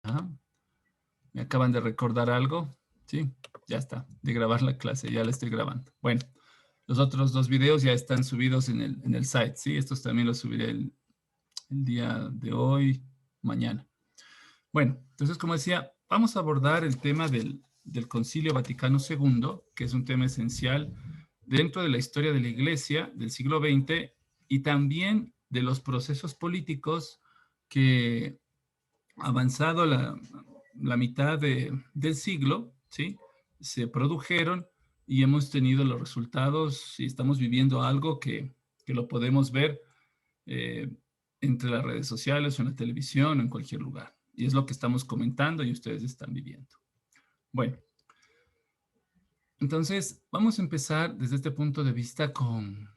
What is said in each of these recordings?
Ajá. Me acaban de recordar algo. Sí, ya está, de grabar la clase, ya la estoy grabando. Bueno, los otros dos videos ya están subidos en el site, ¿sí? Estos también los subiré el día de hoy, mañana. Bueno, entonces, como decía, vamos a abordar el tema del Concilio Vaticano II, que es un tema esencial dentro de la historia de la Iglesia del siglo XX y también de los procesos políticos que, avanzado la mitad del siglo, ¿sí? Se produjeron y hemos tenido los resultados y estamos viviendo algo que lo podemos ver eh, entre las redes sociales o en la televisión o en cualquier lugar. Y es lo que estamos comentando y ustedes están viviendo. Bueno, entonces vamos a empezar desde este punto de vista con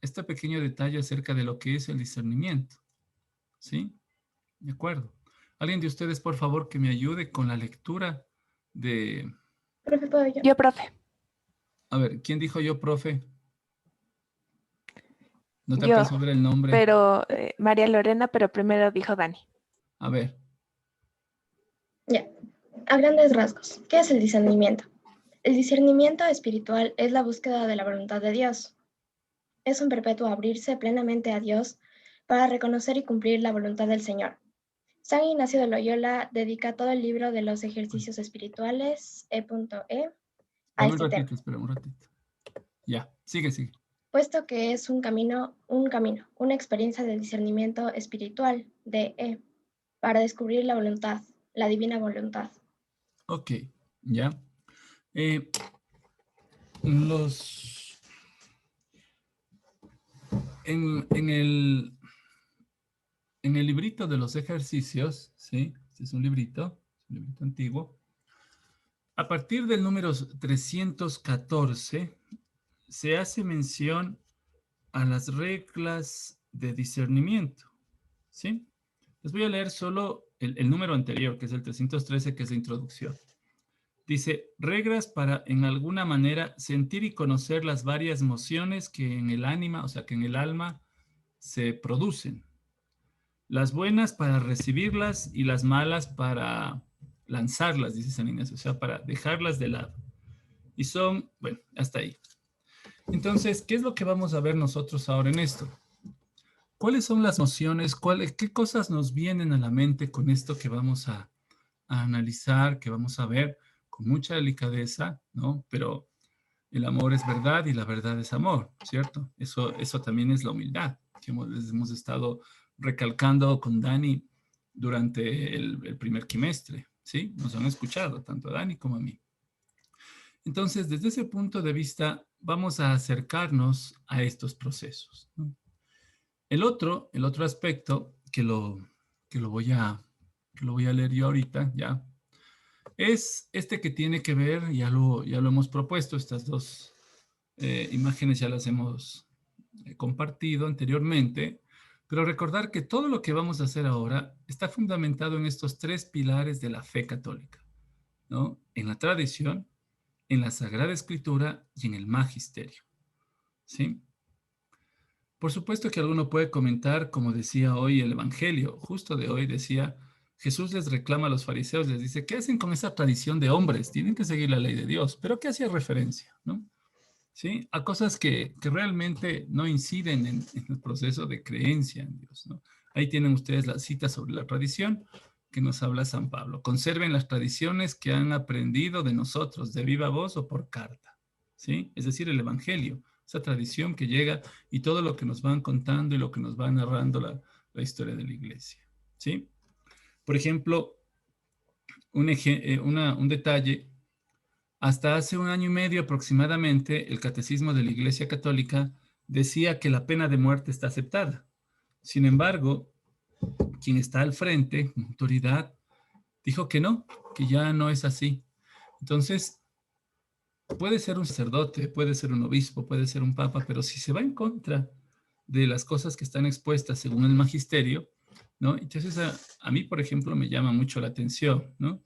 este pequeño detalle acerca de lo que es el discernimiento. ¿Sí? De acuerdo. ¿Alguien de ustedes, por favor, que me ayude con la lectura de... Profe, ¿puedo yo? Yo, profe. A ver, ¿quién dijo yo, profe? No te Yo, alcanzo a ver el nombre. pero María Lorena, pero primero dijo Dani. A ver. Ya. A grandes rasgos, ¿qué es el discernimiento? El discernimiento espiritual es la búsqueda de la voluntad de Dios. Es un perpetuo abrirse plenamente a Dios para reconocer y cumplir la voluntad del Señor. San Ignacio de Loyola dedica todo el libro de los ejercicios espirituales, E.E, a este tema, Espera un ratito. Ya, sigue. puesto que es un camino, una experiencia de discernimiento espiritual, D.E, para descubrir la voluntad, la divina voluntad. Ok, ya. Los... En el librito de los ejercicios, ¿sí? Este es un librito antiguo. A partir del número 314, se hace mención a las reglas de discernimiento, ¿sí? Les voy a leer solo el número anterior, que es el 313, que es la introducción. Dice, reglas para, en alguna manera, sentir y conocer las varias emociones que en el ánima, o sea, que en el alma, se producen. Las buenas para recibirlas y las malas para lanzarlas, dice San Ignacio, o sea, para dejarlas de lado. Y son, bueno, hasta ahí. Entonces, ¿qué es lo que vamos a ver nosotros ahora en esto? ¿Cuáles son las nociones? ¿Qué cosas nos vienen a la mente con esto que vamos a analizar, que vamos a ver con mucha delicadeza, ¿no? Pero el amor es verdad y la verdad es amor, ¿cierto? Eso también es la humildad que hemos estado recalcando con Dani durante el primer quimestre, ¿sí? Nos han escuchado, tanto a Dani como a mí. Entonces, desde ese punto de vista, vamos a acercarnos a estos procesos, ¿no? El otro aspecto que lo voy a leer yo ahorita, ya, es este que tiene que ver, ya lo hemos propuesto, estas dos imágenes ya las hemos compartido anteriormente, pero recordar que todo lo que vamos a hacer ahora está fundamentado en estos tres pilares de la fe católica, ¿no? En la tradición, en la Sagrada Escritura y en el magisterio, ¿sí? Por supuesto que alguno puede comentar, como decía hoy el Evangelio, justo de hoy decía, Jesús les reclama a los fariseos, les dice, ¿qué hacen con esa tradición de hombres? Tienen que seguir la ley de Dios. ¿Pero qué hacía referencia? ¿No? ¿Sí? A cosas que realmente no inciden en el proceso de creencia en Dios, ¿no? Ahí tienen ustedes la cita sobre la tradición que nos habla San Pablo. Conserven las tradiciones que han aprendido de nosotros, de viva voz o por carta, ¿sí? Es decir, el Evangelio, esa tradición que llega y todo lo que nos van contando y lo que nos va narrando la historia de la iglesia, ¿sí? Por ejemplo, un detalle. Hasta hace un año y medio aproximadamente, el Catecismo de la Iglesia Católica decía que la pena de muerte está aceptada. Sin embargo, quien está al frente, como autoridad, dijo que no, que ya no es así. Entonces, puede ser un sacerdote, puede ser un obispo, puede ser un papa, pero si se va en contra de las cosas que están expuestas según el magisterio, ¿no? Entonces, a mí, por ejemplo, me llama mucho la atención, ¿no?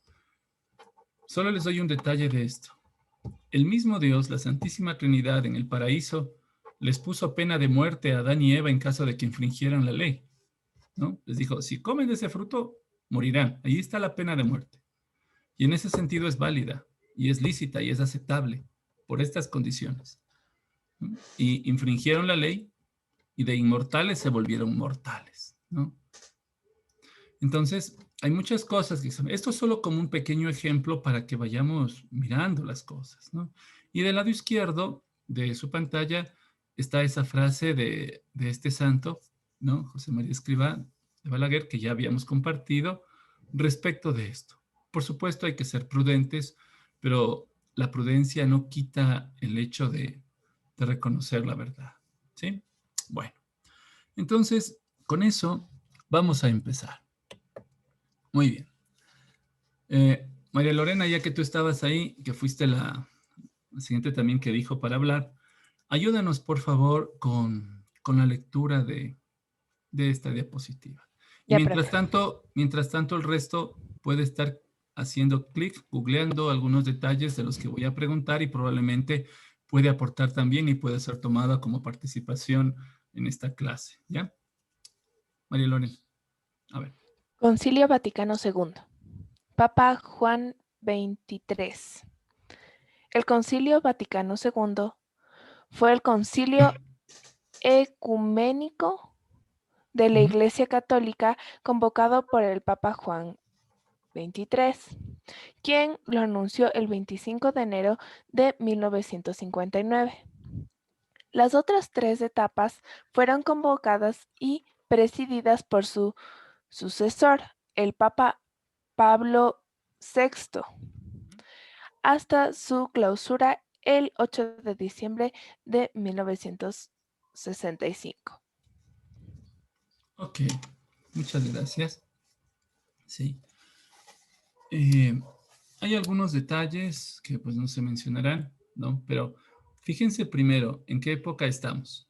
Solo les doy un detalle de esto. El mismo Dios, la Santísima Trinidad, en el paraíso, les puso pena de muerte a Adán y Eva en caso de que infringieran la ley, ¿no? Les dijo, si comen de ese fruto, morirán. Ahí está la pena de muerte. Y en ese sentido es válida, y es lícita, y es aceptable por estas condiciones. ¿No? Y infringieron la ley, y de inmortales se volvieron mortales, ¿no? Entonces, hay muchas cosas que son. Esto es solo como un pequeño ejemplo para que vayamos mirando las cosas, ¿no? Y del lado izquierdo de su pantalla está esa frase de este santo, ¿no? José María Escrivá de Balaguer, que ya habíamos compartido respecto de esto. Por supuesto, hay que ser prudentes, pero la prudencia no quita el hecho de reconocer la verdad, ¿sí? Bueno, entonces, con eso vamos a empezar. Muy bien. María Lorena, ya que tú estabas ahí, que fuiste la siguiente también que dijo para hablar, ayúdanos por favor con la lectura de esta diapositiva. Y Ya, mientras profe. tanto el resto puede estar haciendo clic, googleando algunos detalles de los que voy a preguntar y probablemente puede aportar también y puede ser tomada como participación en esta clase, ¿ya? María Lorena, a ver. Concilio Vaticano II. Papa Juan XXIII. El Concilio Vaticano II fue el concilio ecuménico de la Iglesia Católica convocado por el Papa Juan XXIII, quien lo anunció el 25 de enero de 1959. Las otras 3 etapas fueron convocadas y presididas por su sucesor, el Papa Pablo VI, hasta su clausura el 8 de diciembre de 1965. Ok, muchas gracias. Sí. Hay algunos detalles que pues no se mencionarán, ¿no? Pero fíjense primero en qué época estamos.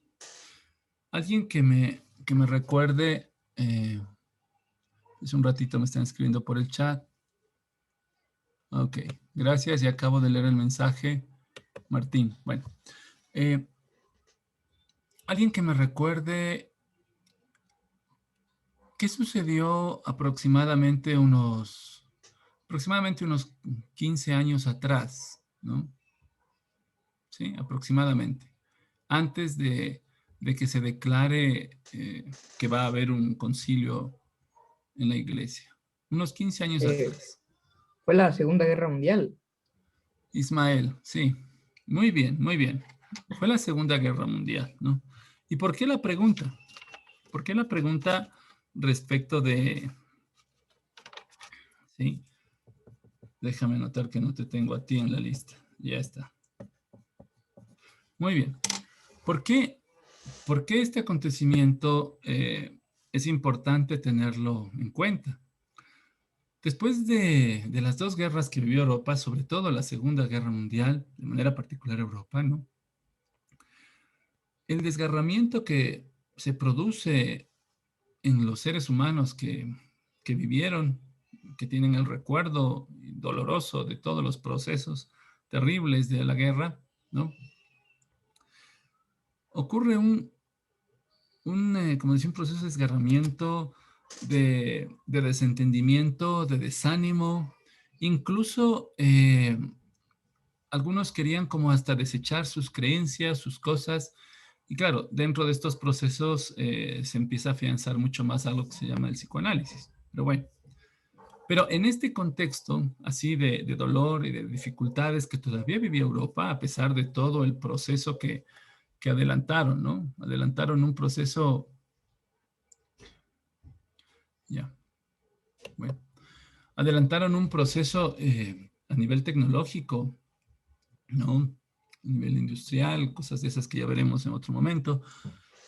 Alguien que me recuerde, hace un ratito me están escribiendo por el chat. Ok, gracias y acabo de leer el mensaje. Martín, bueno. Alguien que me recuerde qué sucedió aproximadamente unos 15 años atrás, ¿no? Sí, aproximadamente. Antes de que se declare que va a haber un concilio en la iglesia. Unos 15 años atrás. Fue la Segunda Guerra Mundial. Ismael, sí. Muy bien, muy bien. Fue la Segunda Guerra Mundial, ¿no? ¿Y por qué la pregunta? ¿Por qué la pregunta respecto de... Sí. Déjame notar que no te tengo a ti en la lista. Ya está. Muy bien. ¿Por qué este acontecimiento es importante tenerlo en cuenta? Después de las 2 guerras que vivió Europa, sobre todo la Segunda Guerra Mundial, de manera particular Europa, ¿no? El desgarramiento que se produce en los seres humanos que vivieron, que tienen el recuerdo doloroso de todos los procesos terribles de la guerra, ¿no? Ocurre como decía, un proceso de desgarramiento, de desentendimiento, de desánimo. Incluso algunos querían como hasta desechar sus creencias, sus cosas. Y claro, dentro de estos procesos se empieza a afianzar mucho más algo que se llama el psicoanálisis. Pero bueno, pero en este contexto así de dolor y de dificultades que todavía vivía Europa, a pesar de todo el proceso que adelantaron, ¿no? Adelantaron un proceso, ya, bueno, adelantaron un proceso a nivel tecnológico, ¿no? A nivel industrial, cosas de esas que ya veremos en otro momento.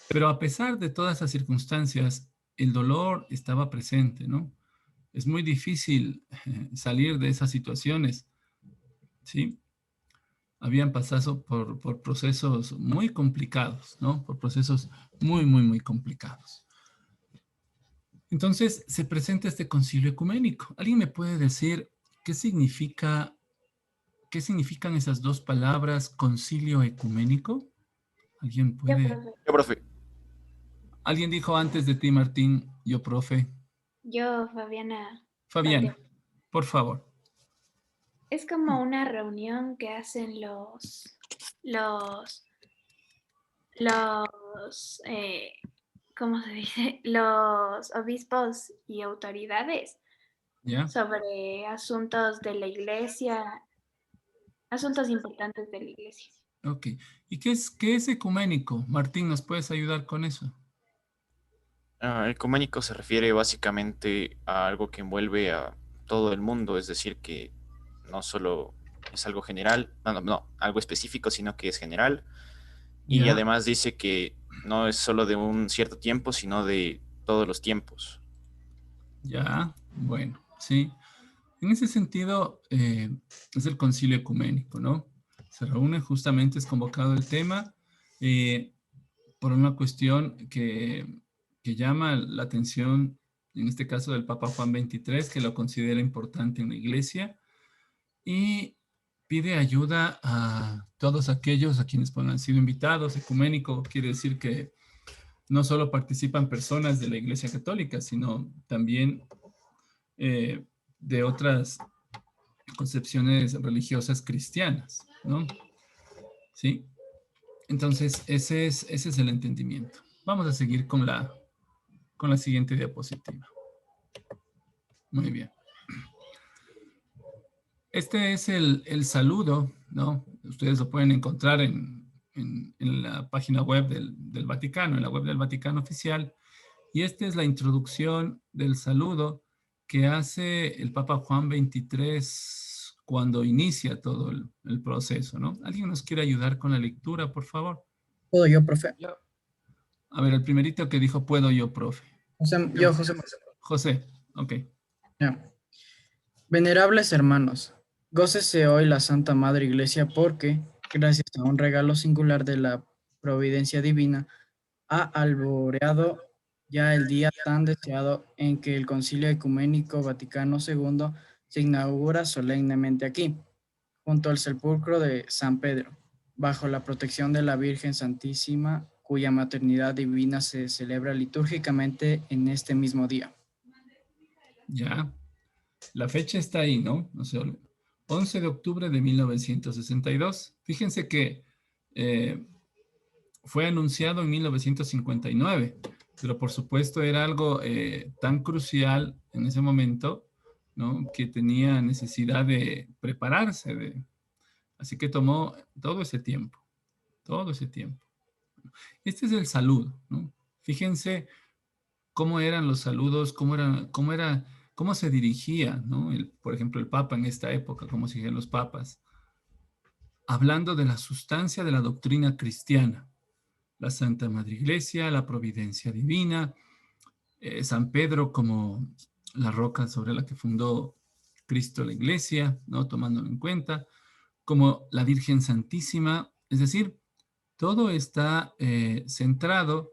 Pero a pesar de todas esas circunstancias, el dolor estaba presente, ¿no? Es muy difícil salir de esas situaciones, ¿sí? Habían pasado por procesos muy complicados, ¿no? Por procesos muy, muy, muy complicados. Entonces, se presenta este concilio ecuménico. ¿Alguien me puede decir qué significan esas 2 palabras, concilio ecuménico? ¿Alguien Yo, puede? profe. Yo, profe. Alguien dijo antes de ti, Martín, yo, profe. Yo, Fabiana. Fabiana, por favor. Es como una reunión que hacen los, ¿cómo se dice? Los obispos y autoridades ¿Ya? sobre asuntos de la iglesia, asuntos importantes de la iglesia. Ok. ¿Y qué es ecuménico? Martín, ¿nos puedes ayudar con eso? Ecuménico se refiere básicamente a algo que envuelve a todo el mundo, es decir, que no solo es algo general, no, algo específico, sino que es general. Y Ya, además dice que no es solo de un cierto tiempo, sino de todos los tiempos. ya, bueno, sí. En ese sentido, es el concilio ecuménico, ¿no? Se reúne justamente, es convocado el tema eh, por una cuestión que llama la atención, en este caso del Papa Juan XXIII, que lo considera importante en la iglesia, y pide ayuda a todos aquellos a quienes han sido invitados. Ecuménico quiere decir que no solo participan personas de la Iglesia Católica, sino también de otras concepciones religiosas cristianas, ¿no? ¿Sí? Entonces, ese es el entendimiento. Vamos a seguir con la siguiente diapositiva. Muy bien. Este es el saludo, ¿no? Ustedes lo pueden encontrar en la página web del Vaticano, en la web del Vaticano oficial. Y esta es la introducción del saludo que hace el Papa Juan XXIII cuando inicia todo el proceso, ¿no? ¿Alguien nos quiere ayudar con la lectura, por favor? ¿Puedo yo, profe? A ver, el primerito que dijo, puedo yo, profe. José. José, ok. Ya. Venerables hermanos, gócese hoy la Santa Madre Iglesia porque, gracias a un regalo singular de la providencia divina, ha alboreado ya el día tan deseado en que el Concilio Ecuménico Vaticano II se inaugura solemnemente aquí, junto al sepulcro de San Pedro, bajo la protección de la Virgen Santísima, cuya maternidad divina se celebra litúrgicamente en este mismo día. Ya. La fecha está ahí, ¿no? No se olviden. 11 de octubre de 1962. Fíjense que fue anunciado en 1959, pero por supuesto era algo tan crucial en ese momento, ¿no? Que tenía necesidad de prepararse. Así que tomó todo ese tiempo, todo ese tiempo. Este es el saludo, ¿no? Fíjense cómo eran los saludos, cómo se dirigía, ¿no? Por ejemplo, el Papa en esta época, cómo se dirigían los papas, hablando de la sustancia de la doctrina cristiana, la Santa Madre Iglesia, la providencia divina, San Pedro como la roca sobre la que fundó Cristo la Iglesia, ¿no? Tomándolo en cuenta, como la Virgen Santísima, es decir, todo está centrado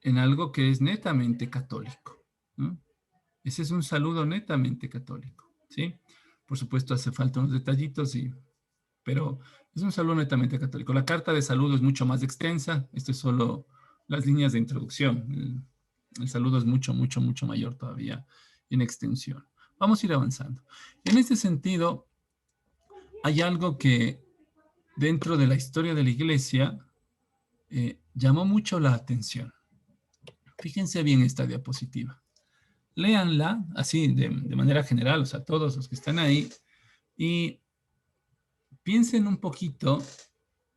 en algo que es netamente católico, ¿no? Ese es un saludo netamente católico, ¿sí? Por supuesto, hace falta unos detallitos, pero es un saludo netamente católico. La carta de saludo es mucho más extensa. Esto es solo las líneas de introducción. El saludo es mucho, mucho, mucho mayor todavía en extensión. Vamos a ir avanzando. En este sentido, hay algo que dentro de la historia de la Iglesia llamó mucho la atención. Fíjense bien esta diapositiva. Léanla así de manera general, o sea, todos los que están ahí, y piensen un poquito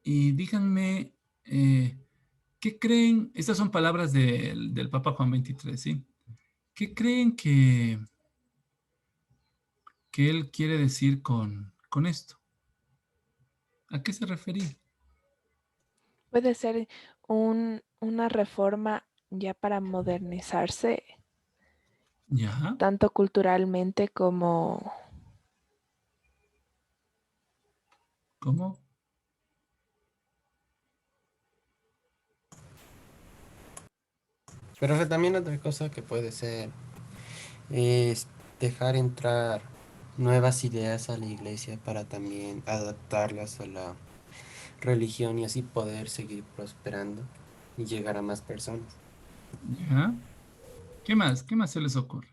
y díganme qué creen, estas son palabras del Papa Juan XXIII, ¿sí? ¿Qué creen que él quiere decir con esto? ¿A qué se refería? Puede ser una reforma ya para modernizarse, ¿Ya? tanto culturalmente como... ¿Cómo? Pero también otra cosa que puede ser es dejar entrar nuevas ideas a la iglesia para también adaptarlas a la religión y así poder seguir prosperando y llegar a más personas. ¿Ya? ¿Qué más? ¿Qué más se les ocurre?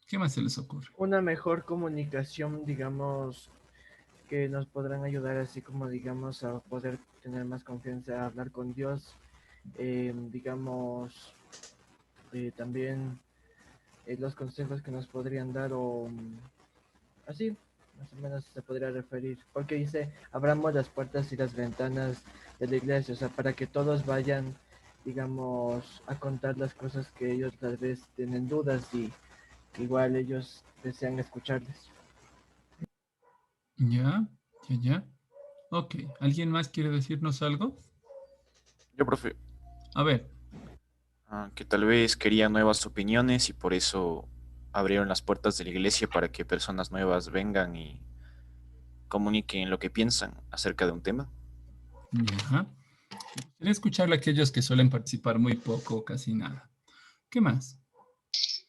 ¿Qué más se les ocurre? Una mejor comunicación, digamos, que nos podrán ayudar así como, digamos, a poder tener más confianza, a hablar con Dios, digamos, también los consejos que nos podrían dar o así, más o menos se podría referir, porque dice, abramos las puertas y las ventanas de la iglesia, o sea, para que todos vayan, digamos, a contar las cosas que ellos tal vez tienen dudas y que igual ellos desean escucharles. Ya, ya, ya. Ok, ¿alguien más quiere decirnos algo? Yo, profe, A ver, que tal vez quería nuevas opiniones y por eso abrieron las puertas de la iglesia para que personas nuevas vengan y comuniquen lo que piensan acerca de un tema. ya. Quería escucharle a aquellos que suelen participar muy poco o casi nada. ¿Qué más?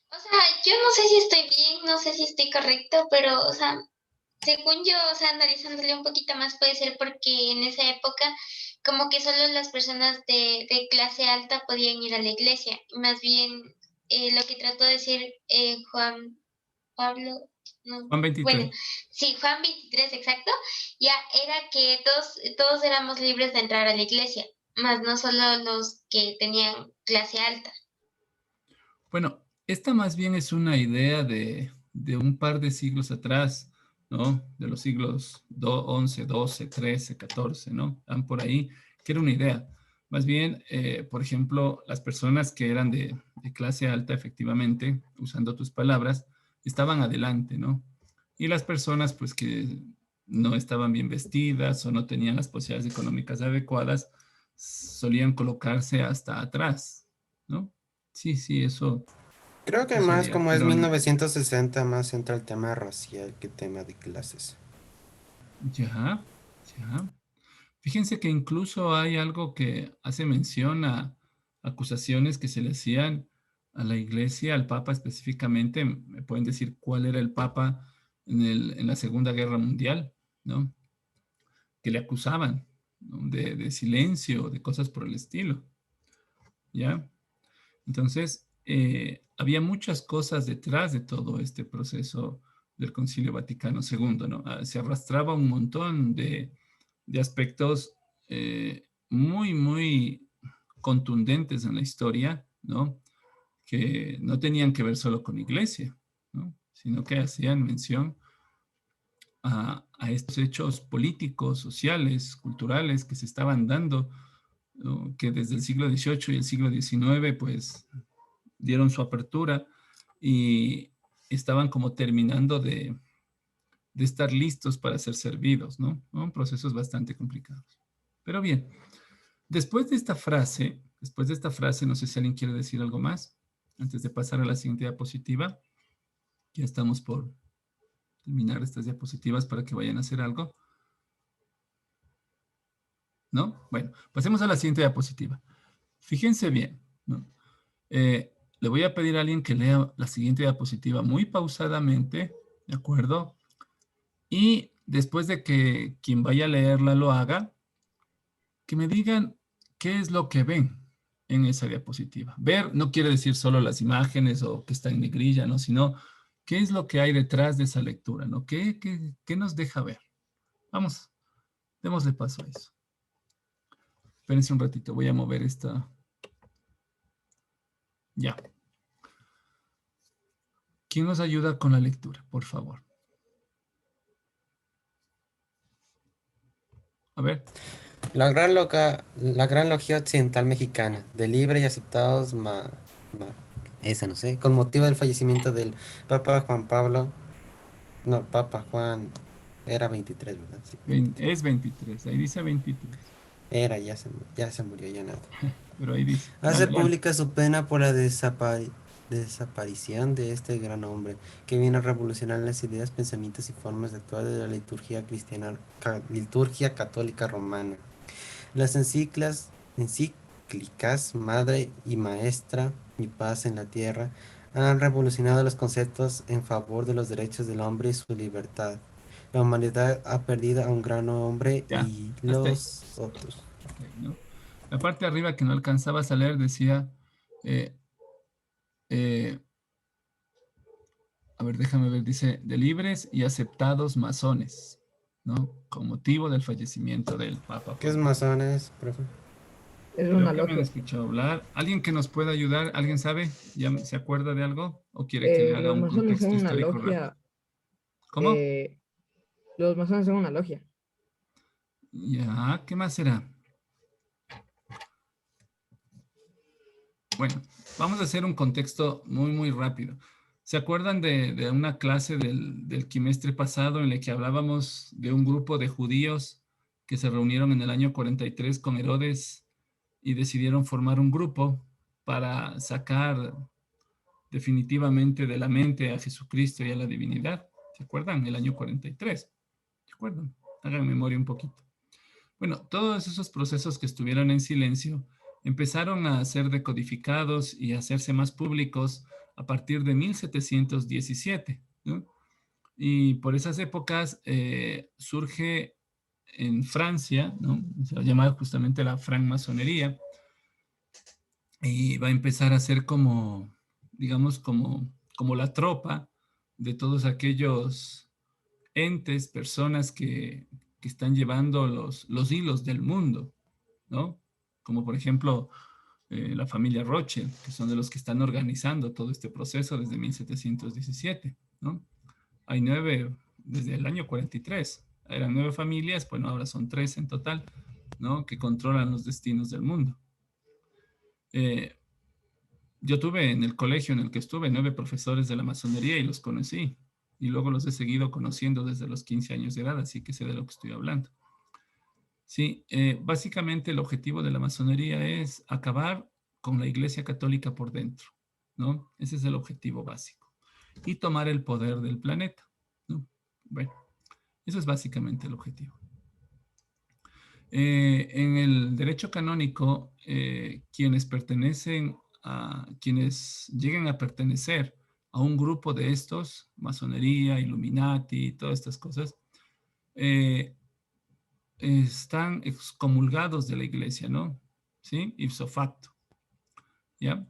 O sea, yo no sé si estoy bien, no sé si estoy correcto, pero, o sea, según yo, o sea, analizándole un poquito más, puede ser porque en esa época, como que solo las personas de clase alta podían ir a la iglesia. Y más bien, lo que trató de decir Juan Pablo, no, Juan bueno, 23. sí, Juan 23, exacto, ya era que todos éramos libres de entrar a la iglesia, más no solo los que tenían clase alta. Bueno, esta más bien es una idea de un par de siglos atrás, ¿no? De los siglos 11, 12, 13, 14, ¿no? Están por ahí, que era una idea. Más bien, por ejemplo, las personas que eran de clase alta, efectivamente, usando tus palabras, estaban adelante, ¿no? Y las personas, pues, que no estaban bien vestidas o no tenían las posibilidades económicas adecuadas, solían colocarse hasta atrás, ¿no? Sí, sí, eso Creo que más sucedía. como es Pero 1960, más entra el tema racial que tema de clases. ya, ya. Fíjense que incluso hay algo que hace mención a acusaciones que se le hacían a la iglesia, al papa específicamente. ¿Me pueden decir cuál era el papa en la Segunda Guerra Mundial? ¿No? Que le acusaban, ¿no? de silencio, de cosas por el estilo. ¿Ya? Entonces, había muchas cosas detrás de todo este proceso del Concilio Vaticano II, ¿no? Se arrastraba un montón de aspectos muy, muy contundentes en la historia, ¿no? Que no tenían que ver solo con iglesia, ¿no? Sino que hacían mención a estos hechos políticos, sociales, culturales que se estaban dando, ¿no? Que desde el siglo XVIII y el siglo XIX, pues, dieron su apertura y estaban como terminando de estar listos para ser servidos, ¿no? Procesos bastante complicados. Pero bien, después de esta frase, no sé si alguien quiere decir algo más antes de pasar a la siguiente diapositiva. Ya estamos por terminar estas diapositivas para que vayan a hacer algo. ¿No? Bueno, pasemos a la siguiente diapositiva. Fíjense bien, ¿no? Le voy a pedir a alguien que lea la siguiente diapositiva muy pausadamente, ¿de acuerdo? Y después de que quien vaya a leerla lo haga, que me digan qué es lo que ven en esa diapositiva. Ver no quiere decir solo las imágenes o que está en negrilla, ¿no? Sino qué es lo que hay detrás de esa lectura, ¿no? ¿Qué nos deja ver? Vamos, démosle paso a eso. Espérense un ratito, voy a mover esta. Ya. ¿Quién nos ayuda con la lectura, por favor? A ver. La Gran Logia Occidental Mexicana, de libre y aceptados, esa no sé, con motivo del fallecimiento del Papa Juan Pablo, no, Papa Juan, era 23, ¿verdad? Sí, 23. Es 23, ahí dice 23. Era, ya se murió, ya nada. Pero ahí dice. Hace Ya. pública su pena por la desaparición de este gran hombre, que vino a revolucionar las ideas, pensamientos y formas de actuar de la liturgia cristiana, liturgia católica romana. Las encíclicas Madre y Maestra y Paz en la Tierra han revolucionado los conceptos en favor de los derechos del hombre y su libertad. La humanidad ha perdido a un gran hombre Ya, y hasta ahí. los otros. Okay, ¿no? La parte de arriba que no alcanzabas a leer decía, A ver, déjame ver, dice, de libres y aceptados masones, ¿no? Con motivo del fallecimiento del Papa ¿Qué es Juan. masones, profe? Es Creo una que me han logia. escuchado hablar. ¿Alguien que nos pueda ayudar? ¿Alguien sabe? ¿Ya se acuerda de algo? ¿O quiere que le haga Los un masones son contexto una histórico rápido? logia. ¿Cómo? Los masones son una logia. Ya, ¿qué más será? Bueno, vamos a hacer un contexto muy, muy rápido. ¿Se acuerdan de una clase del quimestre pasado en la que hablábamos de un grupo de judíos que se reunieron en el año 43 con Herodes y decidieron formar un grupo para sacar definitivamente de la mente a Jesucristo y a la divinidad? ¿Se acuerdan? El año 43. ¿Se acuerdan? Hagan memoria un poquito. Bueno, todos esos procesos que estuvieron en silencio empezaron a ser decodificados y a hacerse más públicos a partir de 1717, ¿no? Y por esas épocas surge en Francia, ¿no? Se va a llamar justamente la francmasonería, y va a empezar a ser como, digamos, como la tropa de todos aquellos entes, personas que están llevando los hilos del mundo, ¿no? Como por ejemplo la familia Rothschild, que son de los que están organizando todo este proceso desde 1717, ¿no? Hay 9 desde el año 43. Eran 9 familias, bueno, ahora son 3 en total, ¿no? Que controlan los destinos del mundo. Yo tuve en el colegio en el que estuve 9 profesores de la masonería y los conocí. Y luego los he seguido conociendo desde los 15 años de edad, así que sé de lo que estoy hablando. Sí, básicamente el objetivo de la masonería es acabar con la Iglesia Católica por dentro, ¿no? Ese es el objetivo básico. Y tomar el poder del planeta, ¿no? Bueno, eso es básicamente el objetivo. En el derecho canónico, quienes lleguen a pertenecer a un grupo de estos, masonería, Illuminati, todas estas cosas, están excomulgados de la iglesia, ¿no? ¿Sí? Ipso facto, ¿ya?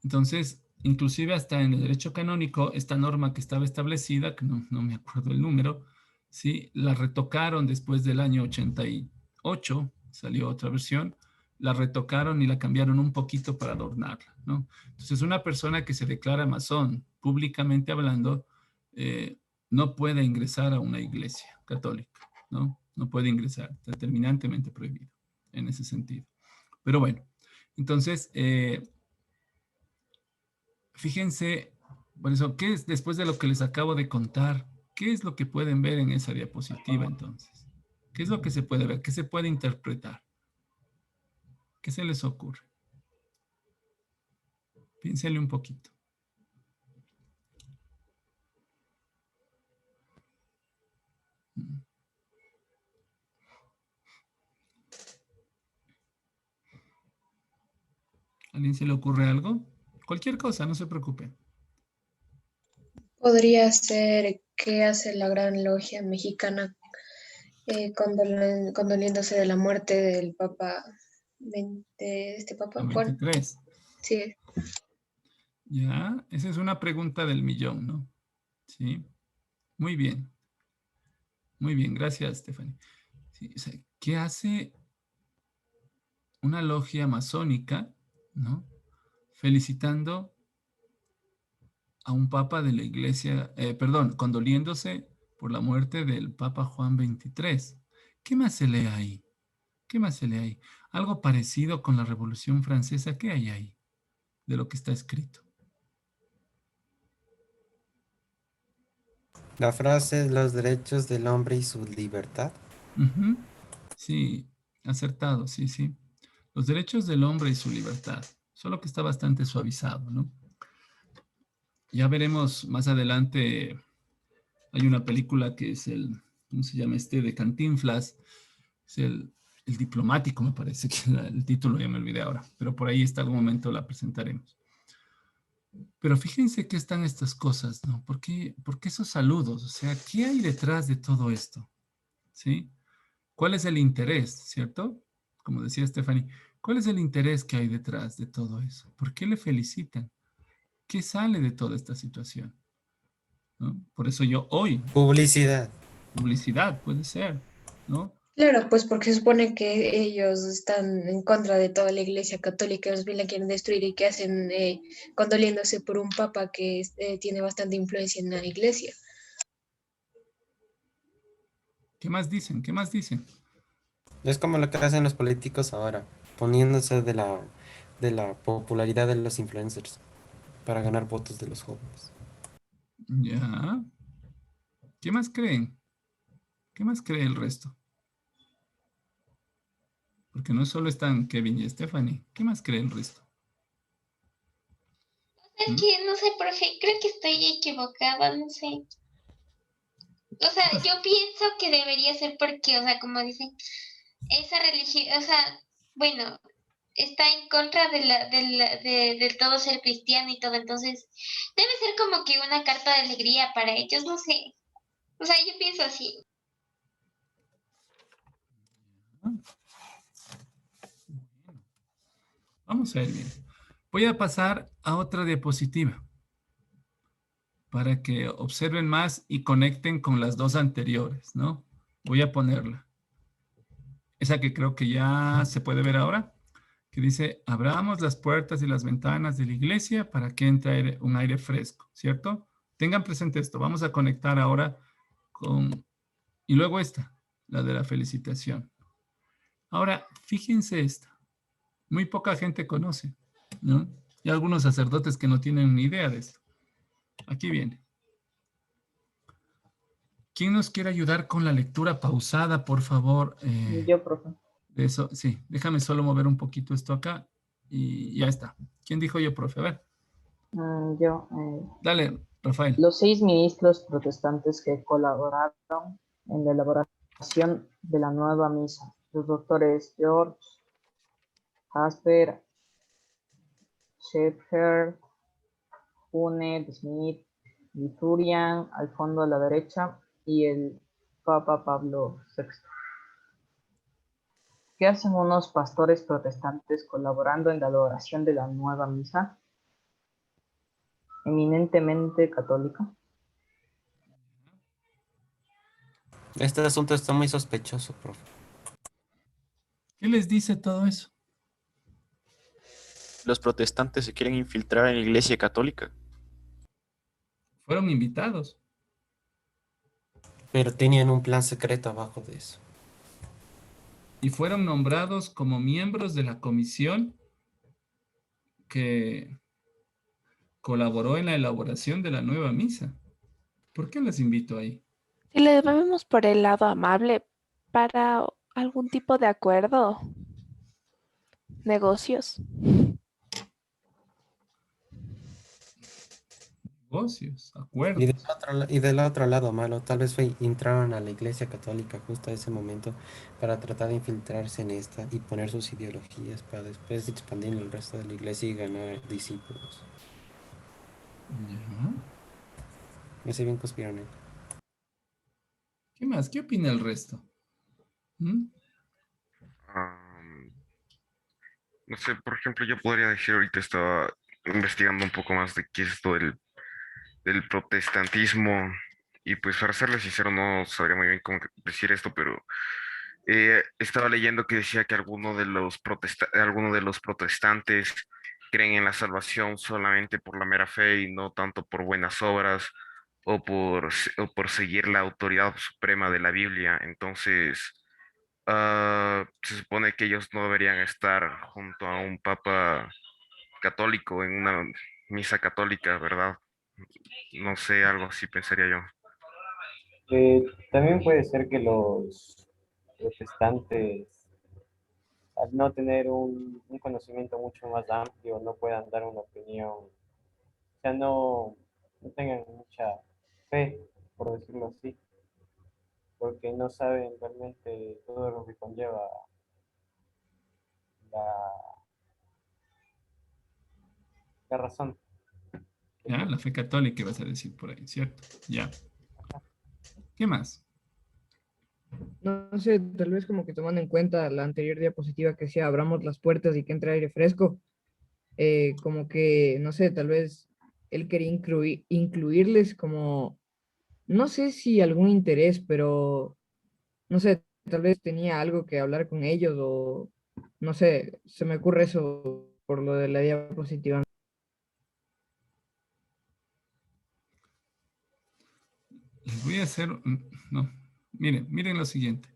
Entonces, inclusive hasta en el derecho canónico, esta norma que estaba establecida, que no me acuerdo el número, ¿sí? La retocaron después del año 88, salió otra versión, la retocaron y la cambiaron un poquito para adornarla, ¿no? Entonces, una persona que se declara masón, públicamente hablando, no puede ingresar a una iglesia católica, ¿no? No puede ingresar, está terminantemente prohibido en ese sentido. Pero bueno, entonces, fíjense, por eso, ¿qué es, después de lo que les acabo de contar, qué es lo que pueden ver en esa diapositiva entonces? ¿Qué es lo que se puede ver? ¿Qué se puede interpretar? ¿Qué se les ocurre? Piénsenle un poquito. ¿A alguien se le ocurre algo? Cualquier cosa, no se preocupe. Podría ser qué hace la Gran Logia Mexicana condoliéndose de la muerte del Papa, de este Papa Son Juan. 23. Sí. Ya, esa es una pregunta del millón, ¿no? Sí. Muy bien. Muy bien, gracias, Stephanie. Sí, o sea, ¿qué hace una logia masónica, ¿no? Felicitando a un papa de la iglesia, condoliéndose por la muerte del Papa Juan XXIII. ¿Qué más se lee ahí? ¿Qué más se lee ahí? Algo parecido con la Revolución Francesa. ¿Qué hay ahí de lo que está escrito? La frase es los derechos del hombre y su libertad. Uh-huh. Sí, acertado, sí, sí. Los derechos del hombre y su libertad. Solo que está bastante suavizado, ¿no? Ya veremos más adelante. Hay una película que es ¿cómo se llama este? De Cantinflas. Es el diplomático, me parece que el título ya me olvidé ahora. Pero por ahí está, algún momento la presentaremos. Pero fíjense qué están estas cosas, ¿no? ¿Por qué esos saludos? O sea, ¿qué hay detrás de todo esto? ¿Sí? ¿Cuál es el interés, cierto? Como decía Stephanie, ¿cuál es el interés que hay detrás de todo eso? ¿Por qué le felicitan? ¿Qué sale de toda esta situación? ¿no? Por eso yo hoy, Publicidad. publicidad puede ser, ¿no? Claro, pues porque se supone que ellos están en contra de toda la Iglesia Católica, más bien la quieren destruir y que hacen condoliéndose por un papa que tiene bastante influencia en la Iglesia. ¿Qué más dicen? ¿Qué más dicen? Es como lo que hacen los políticos ahora, poniéndose de la popularidad de los influencers para ganar votos de los jóvenes. Ya. ¿Qué más creen? ¿Qué más cree el resto? Porque no solo están Kevin y Stephanie. ¿Qué más cree el resto? Es que, no sé, profe, creo que estoy equivocada, no sé. O sea, yo pienso que debería ser porque, o sea, como dicen, esa religión, o sea, bueno, está en contra de todo ser cristiano y todo, entonces debe ser como que una carta de alegría para ellos, no sé. O sea, yo pienso así. Vamos a ver bien. Voy a pasar a otra diapositiva para que observen más y conecten con las dos anteriores, ¿no? Voy a ponerla. Esa que creo que ya se puede ver ahora, que dice, abramos las puertas y las ventanas de la iglesia para que entre un aire fresco, ¿cierto? Tengan presente esto. Vamos a conectar ahora con... Y luego esta, la de la felicitación. Ahora, fíjense esta. Muy poca gente conoce, ¿no? Y algunos sacerdotes que no tienen ni idea de esto. Aquí viene. ¿Quién nos quiere ayudar con la lectura pausada, por favor? Yo, profe. De eso, sí. Déjame solo mover un poquito esto acá y ya está. ¿Quién dijo yo, profe? A ver. Yo. Dale, Rafael. Los 6 ministros protestantes que colaboraron en la elaboración de la nueva misa. Los doctores George, Jasper, Shepherd, Hunet, Smith, Viturian, al fondo a la derecha, y el Papa Pablo VI. ¿Qué hacen unos pastores protestantes colaborando en la elaboración de la nueva misa? Eminentemente católica. Este asunto está muy sospechoso, profe. ¿Qué les dice todo eso? Los protestantes se quieren infiltrar en la Iglesia Católica. Fueron invitados. Pero tenían un plan secreto abajo de eso. Y fueron nombrados como miembros de la comisión que colaboró en la elaboración de la nueva misa. ¿Por qué les invito ahí? Si le vemos por el lado amable, para algún tipo de acuerdo, negocios. Negocios, acuerdos. Y del otro lado malo, tal vez entraron a la Iglesia Católica justo a ese momento para tratar de infiltrarse en esta y poner sus ideologías para después expandir el resto de la iglesia y ganar discípulos. Me sé bien conspiranoico. ¿Qué más? ¿Qué opina el resto? No sé, por ejemplo, yo podría decir, ahorita estaba investigando un poco más de qué es esto del protestantismo, y pues para serles sincero no sabría muy bien cómo decir esto, pero estaba leyendo que decía que algunos de los protestantes creen en la salvación solamente por la mera fe y no tanto por buenas obras o por seguir la autoridad suprema de la Biblia. Entonces, se supone que ellos no deberían estar junto a un papa católico en una misa católica, ¿verdad? No sé, algo así pensaría yo. También puede ser que los protestantes, al no tener un conocimiento mucho más amplio, no puedan dar una opinión, o sea, no tengan mucha fe, por decirlo así, porque no saben realmente todo lo que conlleva la razón. Ya, la fe católica vas a decir por ahí, ¿cierto? Ya. ¿Qué más? No sé, tal vez como que tomando en cuenta la anterior diapositiva que decía abramos las puertas y que entre aire fresco, como que, no sé, tal vez él quería incluirles como no sé si algún interés, pero no sé, tal vez tenía algo que hablar con ellos o no sé, se me ocurre eso por lo de la diapositiva. Les voy a hacer, no, miren lo siguiente.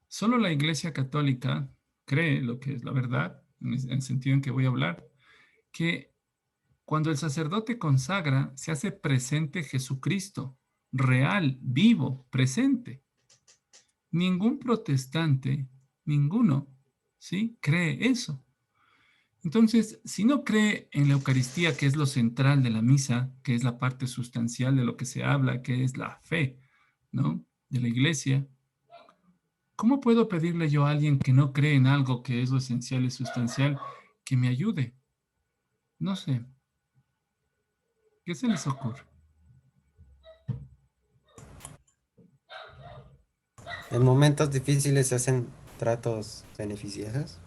Solo la Iglesia Católica cree lo que es la verdad, en el sentido en que voy a hablar, que cuando el sacerdote consagra, se hace presente Jesucristo, real, vivo, presente. Ningún protestante, ninguno, ¿sí? Cree eso. Entonces, si no cree en la Eucaristía, que es lo central de la misa, que es la parte sustancial de lo que se habla, que es la fe, ¿no? De la iglesia, ¿cómo puedo pedirle yo a alguien que no cree en algo que es lo esencial y sustancial que me ayude? No sé. ¿Qué se les ocurre? En momentos difíciles se hacen tratos beneficiosos.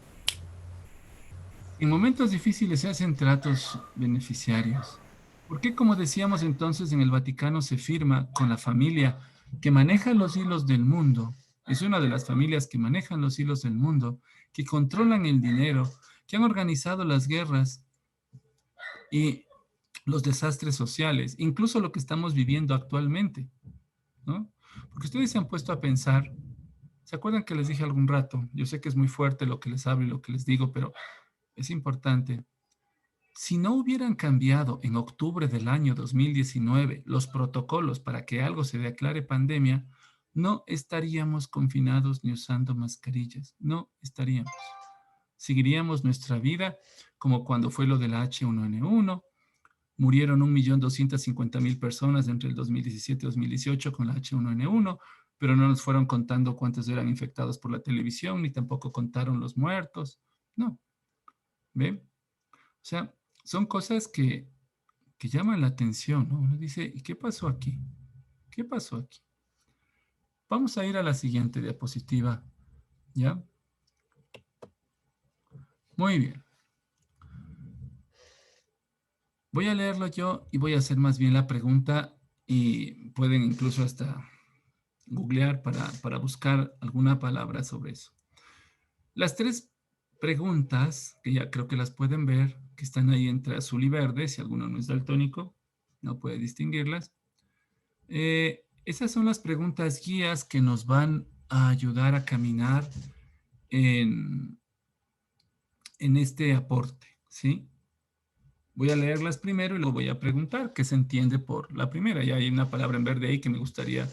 En momentos difíciles se hacen tratos beneficiarios. ¿Por qué, como decíamos entonces, en el Vaticano se firma con la familia que maneja los hilos del mundo? Es una de las familias que manejan los hilos del mundo, que controlan el dinero, que han organizado las guerras y los desastres sociales, incluso lo que estamos viviendo actualmente, ¿no? Porque ustedes se han puesto a pensar, ¿se acuerdan que les dije algún rato? Yo sé que es muy fuerte lo que les hablo y lo que les digo, pero es importante. Si no hubieran cambiado en octubre del año 2019 los protocolos para que algo se declare pandemia, no estaríamos confinados ni usando mascarillas. No estaríamos. Seguiríamos nuestra vida como cuando fue lo de la H1N1. Murieron 1.250.000 personas entre el 2017 y 2018 con la H1N1, pero no nos fueron contando cuántos eran infectados por la televisión, ni tampoco contaron los muertos. No. ¿Ven? O sea, son cosas que llaman la atención, ¿no? Uno dice, ¿y qué pasó aquí? ¿Qué pasó aquí? Vamos a ir a la siguiente diapositiva, ¿ya? Muy bien. Voy a leerlo yo y voy a hacer más bien la pregunta y pueden incluso hasta googlear para buscar alguna palabra sobre eso. Las tres preguntas, que ya creo que las pueden ver, que están ahí entre azul y verde, si alguno no es daltónico, no puede distinguirlas. Esas son las preguntas guías que nos van a ayudar a caminar en este aporte, ¿sí? Voy a leerlas primero y luego voy a preguntar qué se entiende por la primera. Ya hay una palabra en verde ahí que me gustaría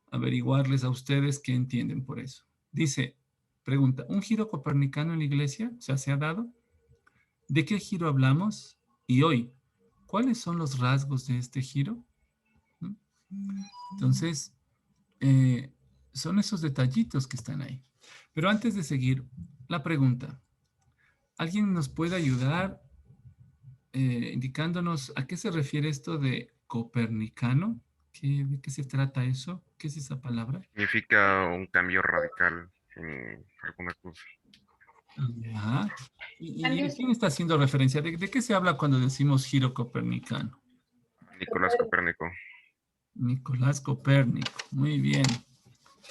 averiguarles a ustedes qué entienden por eso. Dice, pregunta, ¿un giro copernicano en la iglesia? O sea, ¿se ha dado? ¿De qué giro hablamos? Y hoy, ¿cuáles son los rasgos de este giro? ¿No? Entonces, son esos detallitos que están ahí. Pero antes de seguir, la pregunta. ¿Alguien nos puede ayudar indicándonos a qué se refiere esto de copernicano? ¿De qué se trata eso? ¿Qué es esa palabra? Significa un cambio radical en alguna cosa. Ya. ¿Y a quién está haciendo referencia? ¿De qué se habla cuando decimos giro copernicano? Nicolás Copérnico. Nicolás Copérnico, muy bien.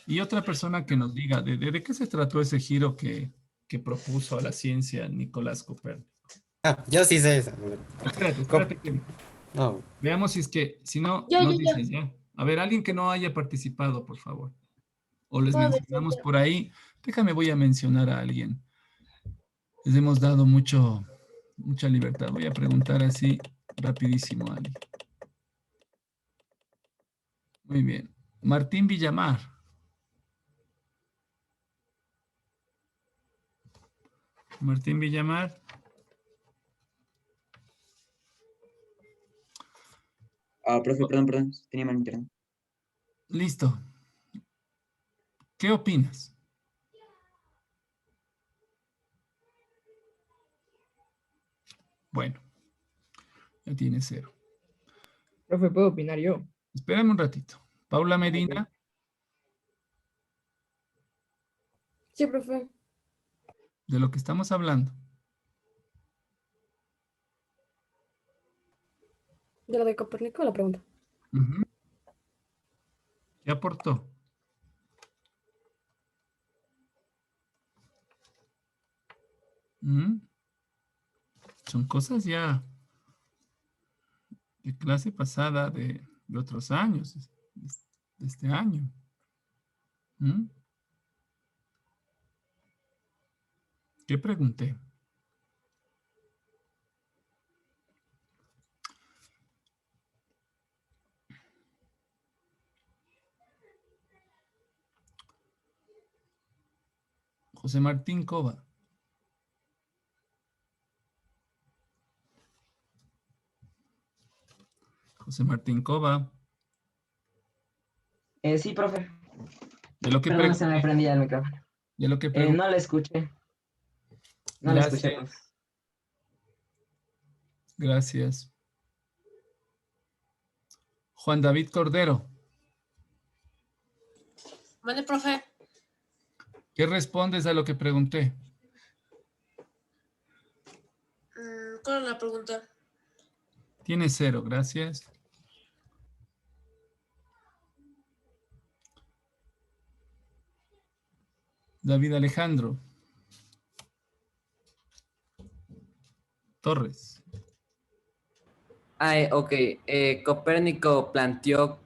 Y otra persona que nos diga, ¿de qué se trató ese giro que propuso a la ciencia Nicolás Copérnico? Ah, yo sí sé eso. Espérate. No. Veamos si no, nos dices ya. A ver, alguien que no haya participado, por favor. O les mencionamos por ahí. Déjame, voy a mencionar a alguien. Les hemos dado mucha libertad. Voy a preguntar así rapidísimo a alguien. Muy bien. Martín Villamar. Martín Villamar. Profe, perdón, tenía mal internet. Listo. ¿Qué opinas? Bueno, ya tiene 0. Profe, ¿puedo opinar yo? Espérame un ratito. Paula Medina. Okay. Sí, profe. De lo que estamos hablando. ¿De lo de Copérnico la pregunta? ¿Qué aportó? ¿Mm? Son cosas ya de clase pasada de otros años, de este año. ¿Mm? ¿Qué pregunté? José Martín Cova. José Martín Cova. Sí, profe. De lo que Perdón, se me pregunté. prendía el micrófono. De lo que pregunté. No la escuché. No la escuché, profe. Gracias. Gracias. Juan David Cordero. Vale, profe. ¿Qué respondes a lo que pregunté? ¿Cuál es la pregunta? Tiene 0, gracias. David Alejandro Torres. Ok. Copérnico planteó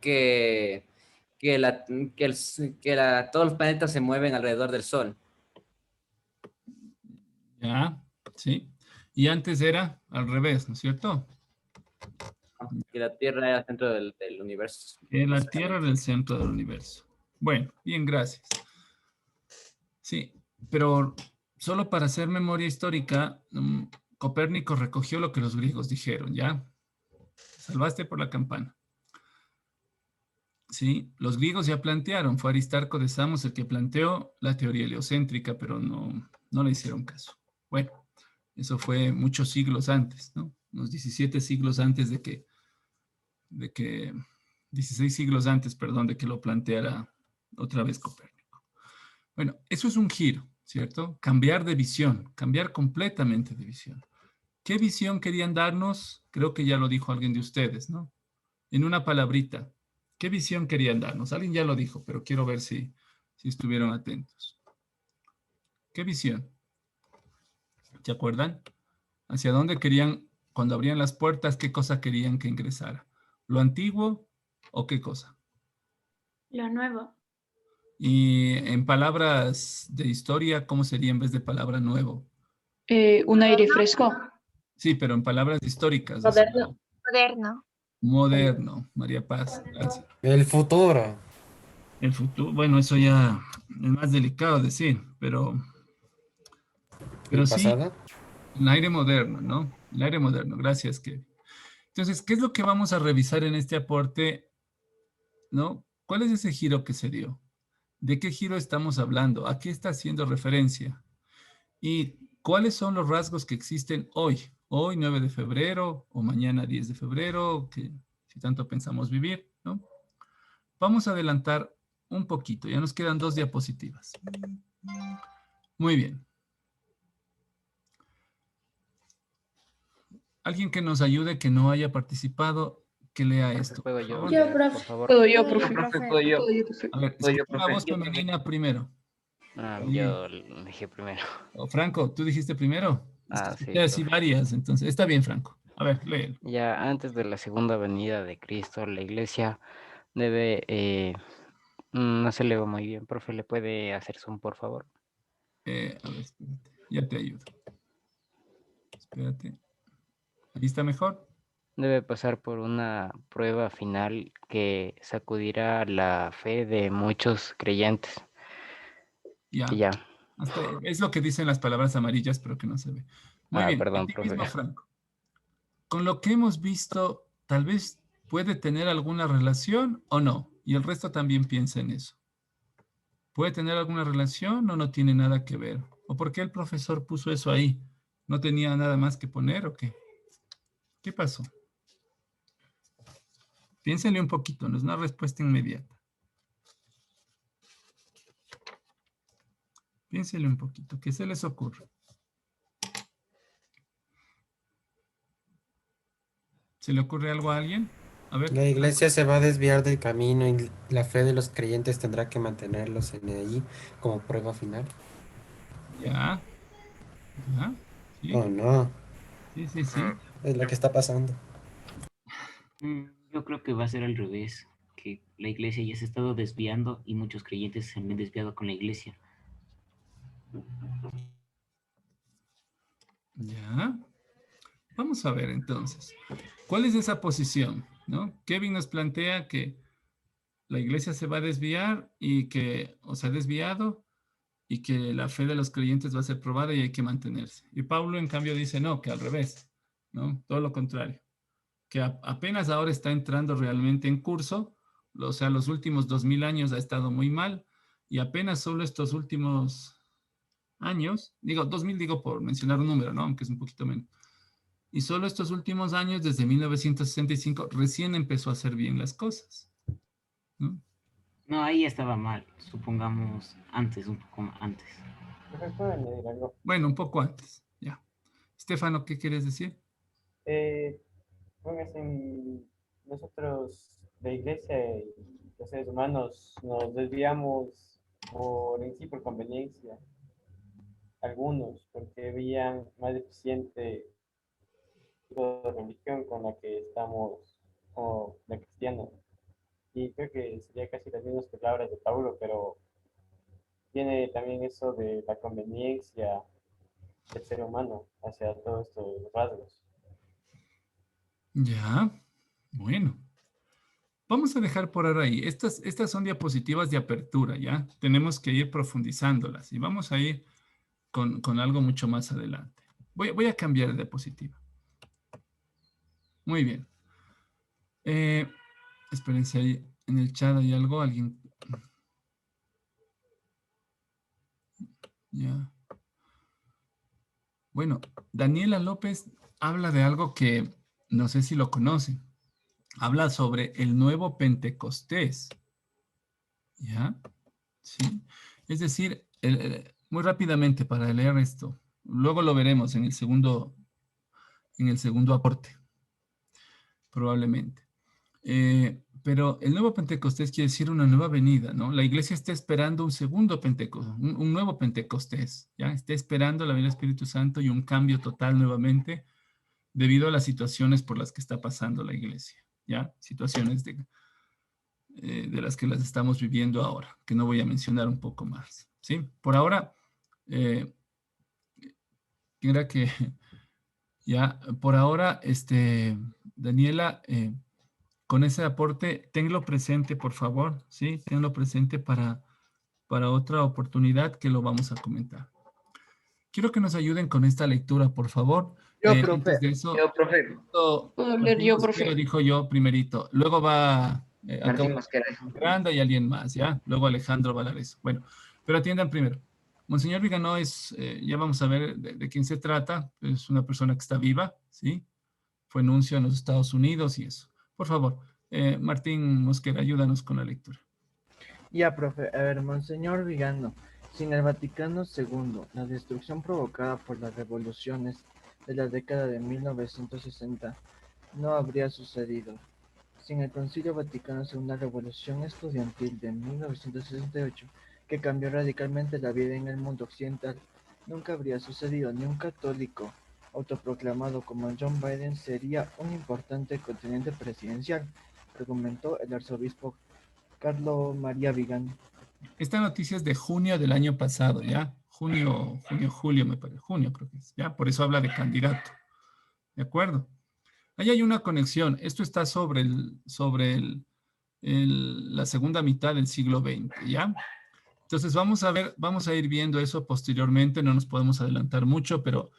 todos los planetas se mueven alrededor del Sol. Ya, sí. Y antes era al revés, ¿no es cierto? Que la Tierra era el centro del universo. Que la Tierra era el centro del universo. Bueno, bien, gracias. Sí, pero solo para hacer memoria histórica, Copérnico recogió lo que los griegos dijeron, ¿ya? Salvaste por la campana. Sí, los griegos ya plantearon, fue Aristarco de Samos el que planteó la teoría heliocéntrica, pero no le hicieron caso. Bueno, eso fue muchos siglos antes, ¿no? Unos 17 siglos antes de que 16 siglos antes, perdón, de que lo planteara otra vez Copérnico. Bueno, eso es un giro, ¿cierto? Cambiar de visión, cambiar completamente de visión. ¿Qué visión querían darnos? Creo que ya lo dijo alguien de ustedes, ¿no? En una palabrita. ¿Qué visión querían darnos? Alguien ya lo dijo, pero quiero ver si estuvieron atentos. ¿Qué visión? ¿Se acuerdan? ¿Hacia dónde querían, cuando abrían las puertas, qué cosa querían que ingresara? ¿Lo antiguo o qué cosa? Lo nuevo. Y en palabras de historia, ¿cómo sería en vez de palabra nuevo? Un aire fresco. Sí, pero en palabras históricas. Moderno. Moderno. Moderno, María Paz, gracias. El futuro. El futuro, bueno, eso ya es más delicado decir, pero ¿El sí, pasado? el aire moderno, ¿no? El aire moderno, gracias, Kevin. Entonces, ¿qué es lo que vamos a revisar en este aporte? ¿No? ¿Cuál es ese giro que se dio? ¿De qué giro estamos hablando? ¿A qué está haciendo referencia? ¿Y cuáles son los rasgos que existen hoy? Hoy, 9 de febrero, o mañana, 10 de febrero, que si tanto pensamos vivir, ¿no? Vamos a adelantar un poquito. Ya nos quedan 2 diapositivas. Muy bien. Alguien que nos ayude, que no haya participado, que lea esto. ¿Puedo yo? Yo, Por profe. favor. Puedo yo, profe. Puedo yo. A ver, escucha la voz femenina primero. Yo lo dije primero. Oh, Franco, ¿tú dijiste primero? Sí, Escuché así profe. varias, entonces está bien, Franco. A ver, léelo. Ya antes de la segunda venida de Cristo, la iglesia debe... no se le va muy bien, profe. ¿Le puede hacer zoom, por favor? A ver, espérate. Ya te ayudo. Espérate. ¿Ahí está mejor? Debe pasar por una prueba final que sacudirá la fe de muchos creyentes. Ya. Y ya. Es lo que dicen las palabras amarillas, pero que no se ve. Muy bien. Perdón, A ti profe. mismo, Franco. Con lo que hemos visto, tal vez puede tener alguna relación o no. Y el resto también piensa en eso. ¿Puede tener alguna relación o no tiene nada que ver? ¿O por qué el profesor puso eso ahí? ¿No tenía nada más que poner o qué? ¿Qué pasó? Piénsenle un poquito, no es una respuesta inmediata. Piénsenle un poquito, ¿qué se les ocurre? ¿Se le ocurre algo a alguien? A ver. La iglesia se va a desviar del camino y la fe de los creyentes tendrá que mantenerlos en ahí como prueba final. Ya. Ya. Sí. Oh, no. Sí, sí, sí. Es lo que está pasando. Yo creo que va a ser al revés, que la iglesia ya se ha estado desviando y muchos creyentes se han desviado con la iglesia. Ya. Vamos a ver entonces. ¿Cuál es esa posición? ¿No? Kevin nos plantea que la iglesia se va a desviar y que, o se ha desviado y que la fe de los creyentes va a ser probada y hay que mantenerse. Y Pablo, en cambio, dice no, que al revés, ¿no? Todo lo contrario. Que apenas ahora está entrando realmente en curso, o sea, los últimos 2000 años ha estado muy mal y apenas solo estos últimos años, digo 2000 digo por mencionar un número, ¿no? Aunque es un poquito menos. Y solo estos últimos años, desde 1965, recién empezó a hacer bien las cosas, ¿no? No, ahí estaba mal, supongamos antes, un poco antes. Bueno, un poco antes, ya. Estefano, ¿qué quieres decir? Nosotros, la iglesia y los seres humanos, nos desviamos por conveniencia. Algunos, porque veían más eficiente la religión con la que estamos, como la cristiana. Y creo que sería casi las mismas palabras de Pablo, pero tiene también eso de la conveniencia del ser humano hacia todos estos rasgos. Ya, bueno. Vamos a dejar por ahora ahí. Estas son diapositivas de apertura, ¿ya? Tenemos que ir profundizándolas y vamos a ir con algo mucho más adelante. Voy a cambiar de diapositiva. Muy bien. Espérense ahí en el chat hay algo, alguien. Ya. Bueno, Daniela López habla de algo que no sé si lo conocen. Habla sobre el nuevo Pentecostés. ¿Ya? Sí. Es decir, muy rápidamente para leer esto. Luego lo veremos en el segundo aporte, probablemente. Pero el nuevo Pentecostés quiere decir una nueva venida, ¿no? La iglesia está esperando un segundo Pentecostés, un nuevo Pentecostés, ¿ya? Está esperando la venida del Espíritu Santo y un cambio total nuevamente debido a las situaciones por las que está pasando la iglesia, ¿ya? Situaciones de las que las estamos viviendo ahora, que no voy a mencionar un poco más, ¿sí? Por ahora, mira que ya, por ahora, Daniela, con ese aporte, tenlo presente, por favor, ¿sí? Tenlo presente para otra oportunidad que lo vamos a comentar. Quiero que nos ayuden con esta lectura, por favor. Profe. Antes de eso, Puedo leer yo, profe. dijo yo primerito. Luego va Martín Mosquera. Granda y alguien más, ¿ya? Luego Alejandro Valareso. Bueno, pero atiendan primero. Monseñor Viganó es, ya vamos a ver de quién se trata. Es una persona que está viva, ¿sí? Fue nuncio en los Estados Unidos y eso. Por favor, Martín Mosquera, ayúdanos con la lectura. Ya, profe. A ver, Monseñor Vigano. Sin el Vaticano II, la destrucción provocada por las revoluciones de la década de 1960 no habría sucedido. Sin el Concilio Vaticano II, la revolución estudiantil de 1968, que cambió radicalmente la vida en el mundo occidental, nunca habría sucedido. Ni un católico autoproclamado como John Biden sería un importante contendiente presidencial, argumentó el arzobispo Carlo María Vigano. Esta noticia es de junio del año pasado, ¿ya? Julio, me parece. Junio creo que es, ¿ya? Por eso habla de candidato. ¿De acuerdo? Ahí hay una conexión. Esto está sobre la segunda mitad del siglo XX, ¿ya? Entonces vamos a ir viendo eso posteriormente. No nos podemos adelantar mucho, pero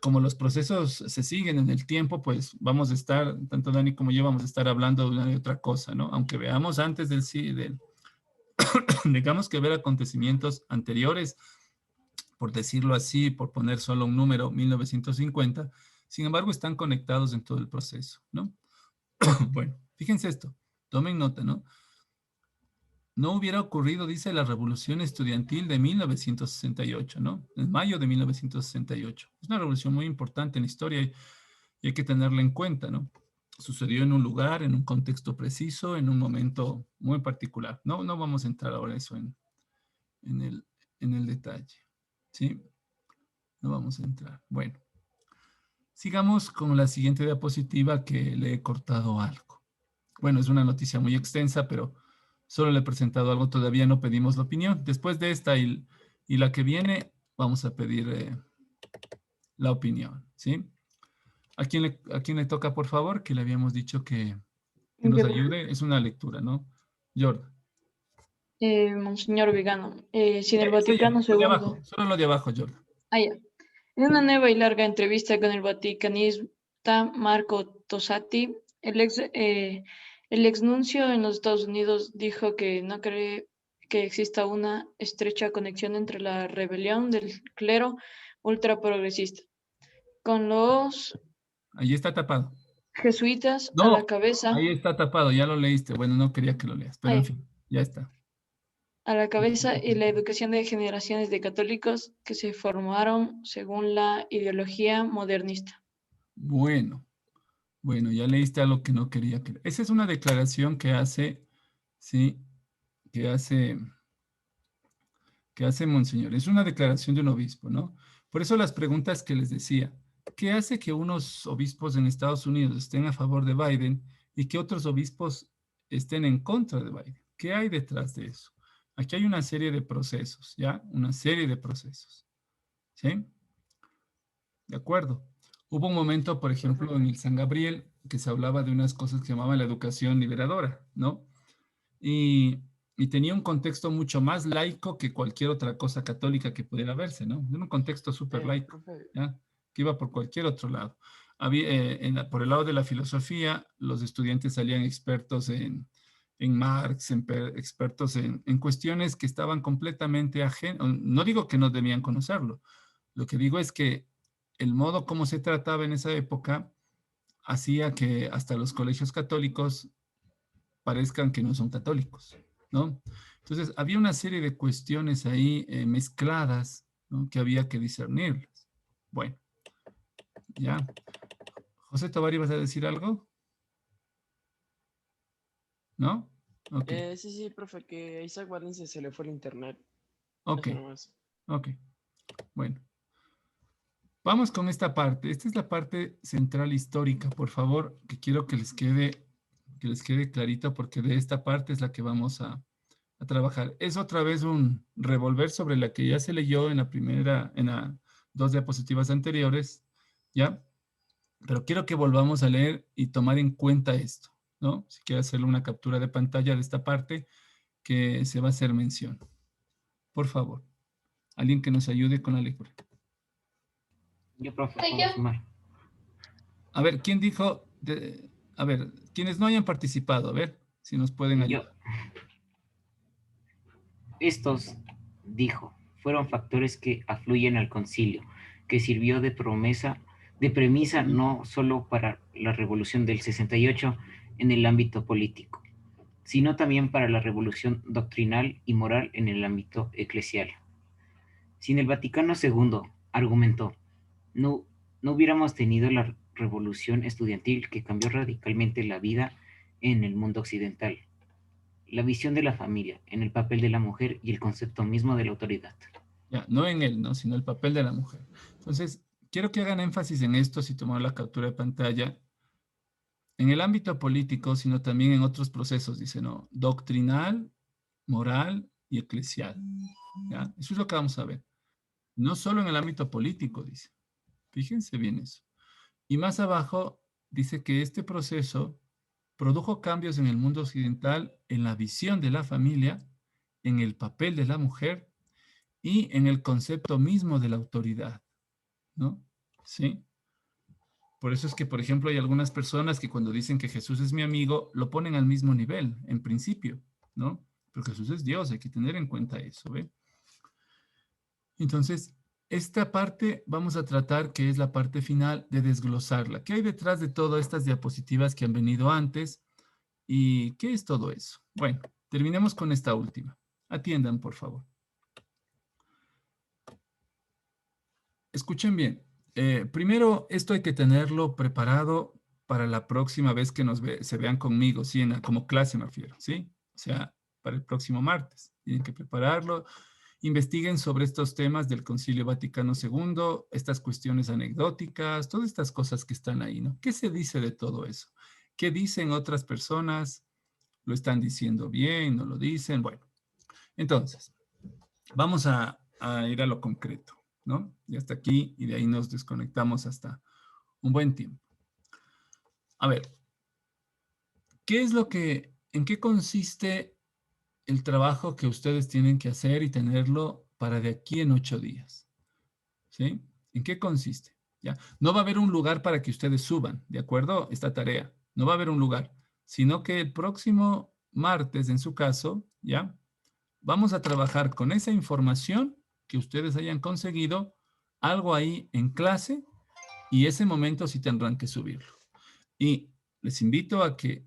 como los procesos se siguen en el tiempo, pues vamos a estar, tanto Dani como yo, vamos a estar hablando de una y otra cosa, ¿no? Aunque veamos antes digamos que ver acontecimientos anteriores, por decirlo así, por poner solo un número, 1950, sin embargo están conectados en todo el proceso, ¿no? Bueno, fíjense esto, tomen nota, ¿no? No hubiera ocurrido, dice, la revolución estudiantil de 1968, ¿no? En mayo de 1968. Es una revolución muy importante en la historia y hay que tenerla en cuenta, ¿no? sucedió en un lugar, en un contexto preciso, en un momento muy particular. No vamos a entrar ahora eso en el detalle, ¿sí? No vamos a entrar. Bueno, sigamos con la siguiente diapositiva que le he cortado algo. Bueno, es una noticia muy extensa, pero solo le he presentado algo, todavía no pedimos la opinión. Después de esta y la que viene, vamos a pedir la opinión, ¿sí? ¿A quién le toca, por favor? Que le habíamos dicho que nos ayude. Es una lectura, ¿no? Jordan. Monseñor Vigano, si en el Ese ya, Vaticano lo de II... abajo, solo lo de abajo, Jordan. Ah, ya. En una nueva y larga entrevista con el vaticanista Marco Tosatti, el exnuncio en los Estados Unidos dijo que no cree que exista una estrecha conexión entre la rebelión del clero ultraprogresista con los Ahí está tapado. jesuitas a No, la cabeza. ahí está tapado, ya lo leíste. Bueno, no quería que lo leas, pero en fin, ya está. A la cabeza y la educación de generaciones de católicos que se formaron según la ideología modernista. Bueno, ya leíste algo que no quería que... Esa es una declaración que hace, ¿sí? Que hace Monseñor. Es una declaración de un obispo, ¿no? Por eso las preguntas que les decía. ¿Qué hace que unos obispos en Estados Unidos estén a favor de Biden y que otros obispos estén en contra de Biden? ¿Qué hay detrás de eso? Aquí hay una serie de procesos, ¿ya? Una serie de procesos, ¿sí? De acuerdo. Hubo un momento, por ejemplo, en el San Gabriel, que se hablaba de unas cosas que se llamaban la educación liberadora, ¿no? Y tenía un contexto mucho más laico que cualquier otra cosa católica que pudiera verse, ¿no? En un contexto súper laico, ¿ya? Que iba por cualquier otro lado. Por el lado de la filosofía, los estudiantes salían expertos en Marx, expertos en cuestiones que estaban completamente ajenos. No digo que no debían conocerlo. Lo que digo es que el modo como se trataba en esa época hacía que hasta los colegios católicos parezcan que no son católicos, ¿no? Entonces, había una serie de cuestiones ahí mezcladas, ¿no? Que había que discernirlas. Bueno, ya. José Tovari, ¿vas a decir algo? ¿No? Ok. Sí, profe, que a Isaac Valencia se le fue el internet. Ok. Bueno. Vamos con esta parte. Esta es la parte central histórica, por favor, que quiero que les quede clarito, porque de esta parte es la que vamos a trabajar. Es otra vez un revolver sobre la que ya se leyó en las dos diapositivas anteriores, ¿ya? Pero quiero que volvamos a leer y tomar en cuenta esto, ¿no? Si quiere hacerle una captura de pantalla de esta parte que se va a hacer mención. Por favor, alguien que nos ayude con la lectura. Yo, profe. A ver, ¿quién dijo? A ver, quienes no hayan participado, a ver si nos pueden ayudar. Estos, dijo, fueron factores que afluyen al concilio, que sirvió de premisa no solo para la revolución del 68 en el ámbito político, sino también para la revolución doctrinal y moral en el ámbito eclesial. Sin el Vaticano II, argumentó, no hubiéramos tenido la revolución estudiantil que cambió radicalmente la vida en el mundo occidental, la visión de la familia, en el papel de la mujer y el concepto mismo de la autoridad. Ya, no en él, ¿no? Sino el papel de la mujer. Entonces, quiero que hagan énfasis en esto, si toman la captura de pantalla, en el ámbito político, sino también en otros procesos, dice, ¿no? Doctrinal, moral y eclesial. ¿Ya? Eso es lo que vamos a ver. No solo en el ámbito político, dice. Fíjense bien eso. Y más abajo dice que este proceso produjo cambios en el mundo occidental en la visión de la familia, en el papel de la mujer y en el concepto mismo de la autoridad, ¿no? ¿Sí? Por eso es que, por ejemplo, hay algunas personas que cuando dicen que Jesús es mi amigo, lo ponen al mismo nivel, en principio, ¿no? Pero Jesús es Dios, hay que tener en cuenta eso, ¿ve? Entonces, esta parte vamos a tratar, que es la parte final, de desglosarla. ¿Qué hay detrás de todas estas diapositivas que han venido antes? ¿Y qué es todo eso? Bueno, terminemos con esta última. Atiendan, por favor. Escuchen bien. Primero, esto hay que tenerlo preparado para la próxima vez que se vean conmigo, ¿sí? Como clase me refiero, ¿sí? O sea, para el próximo martes. Tienen que prepararlo. Investiguen sobre estos temas del Concilio Vaticano II, estas cuestiones anecdóticas, todas estas cosas que están ahí, ¿no? ¿Qué se dice de todo eso? ¿Qué dicen otras personas? ¿Lo están diciendo bien? ¿No lo dicen? Bueno, entonces, vamos a ir a lo concreto, ¿no? Y hasta aquí, y de ahí nos desconectamos hasta un buen tiempo. A ver, ¿en qué consiste el trabajo que ustedes tienen que hacer y tenerlo para de aquí en 8 días? ¿Sí? ¿En qué consiste? ¿Ya? No va a haber un lugar para que ustedes suban, ¿de acuerdo? Esta tarea. No va a haber un lugar, sino que el próximo martes, en su caso, ¿ya? Vamos a trabajar con esa información que ustedes hayan conseguido, algo ahí en clase, y ese momento sí tendrán que subirlo. Y les invito a que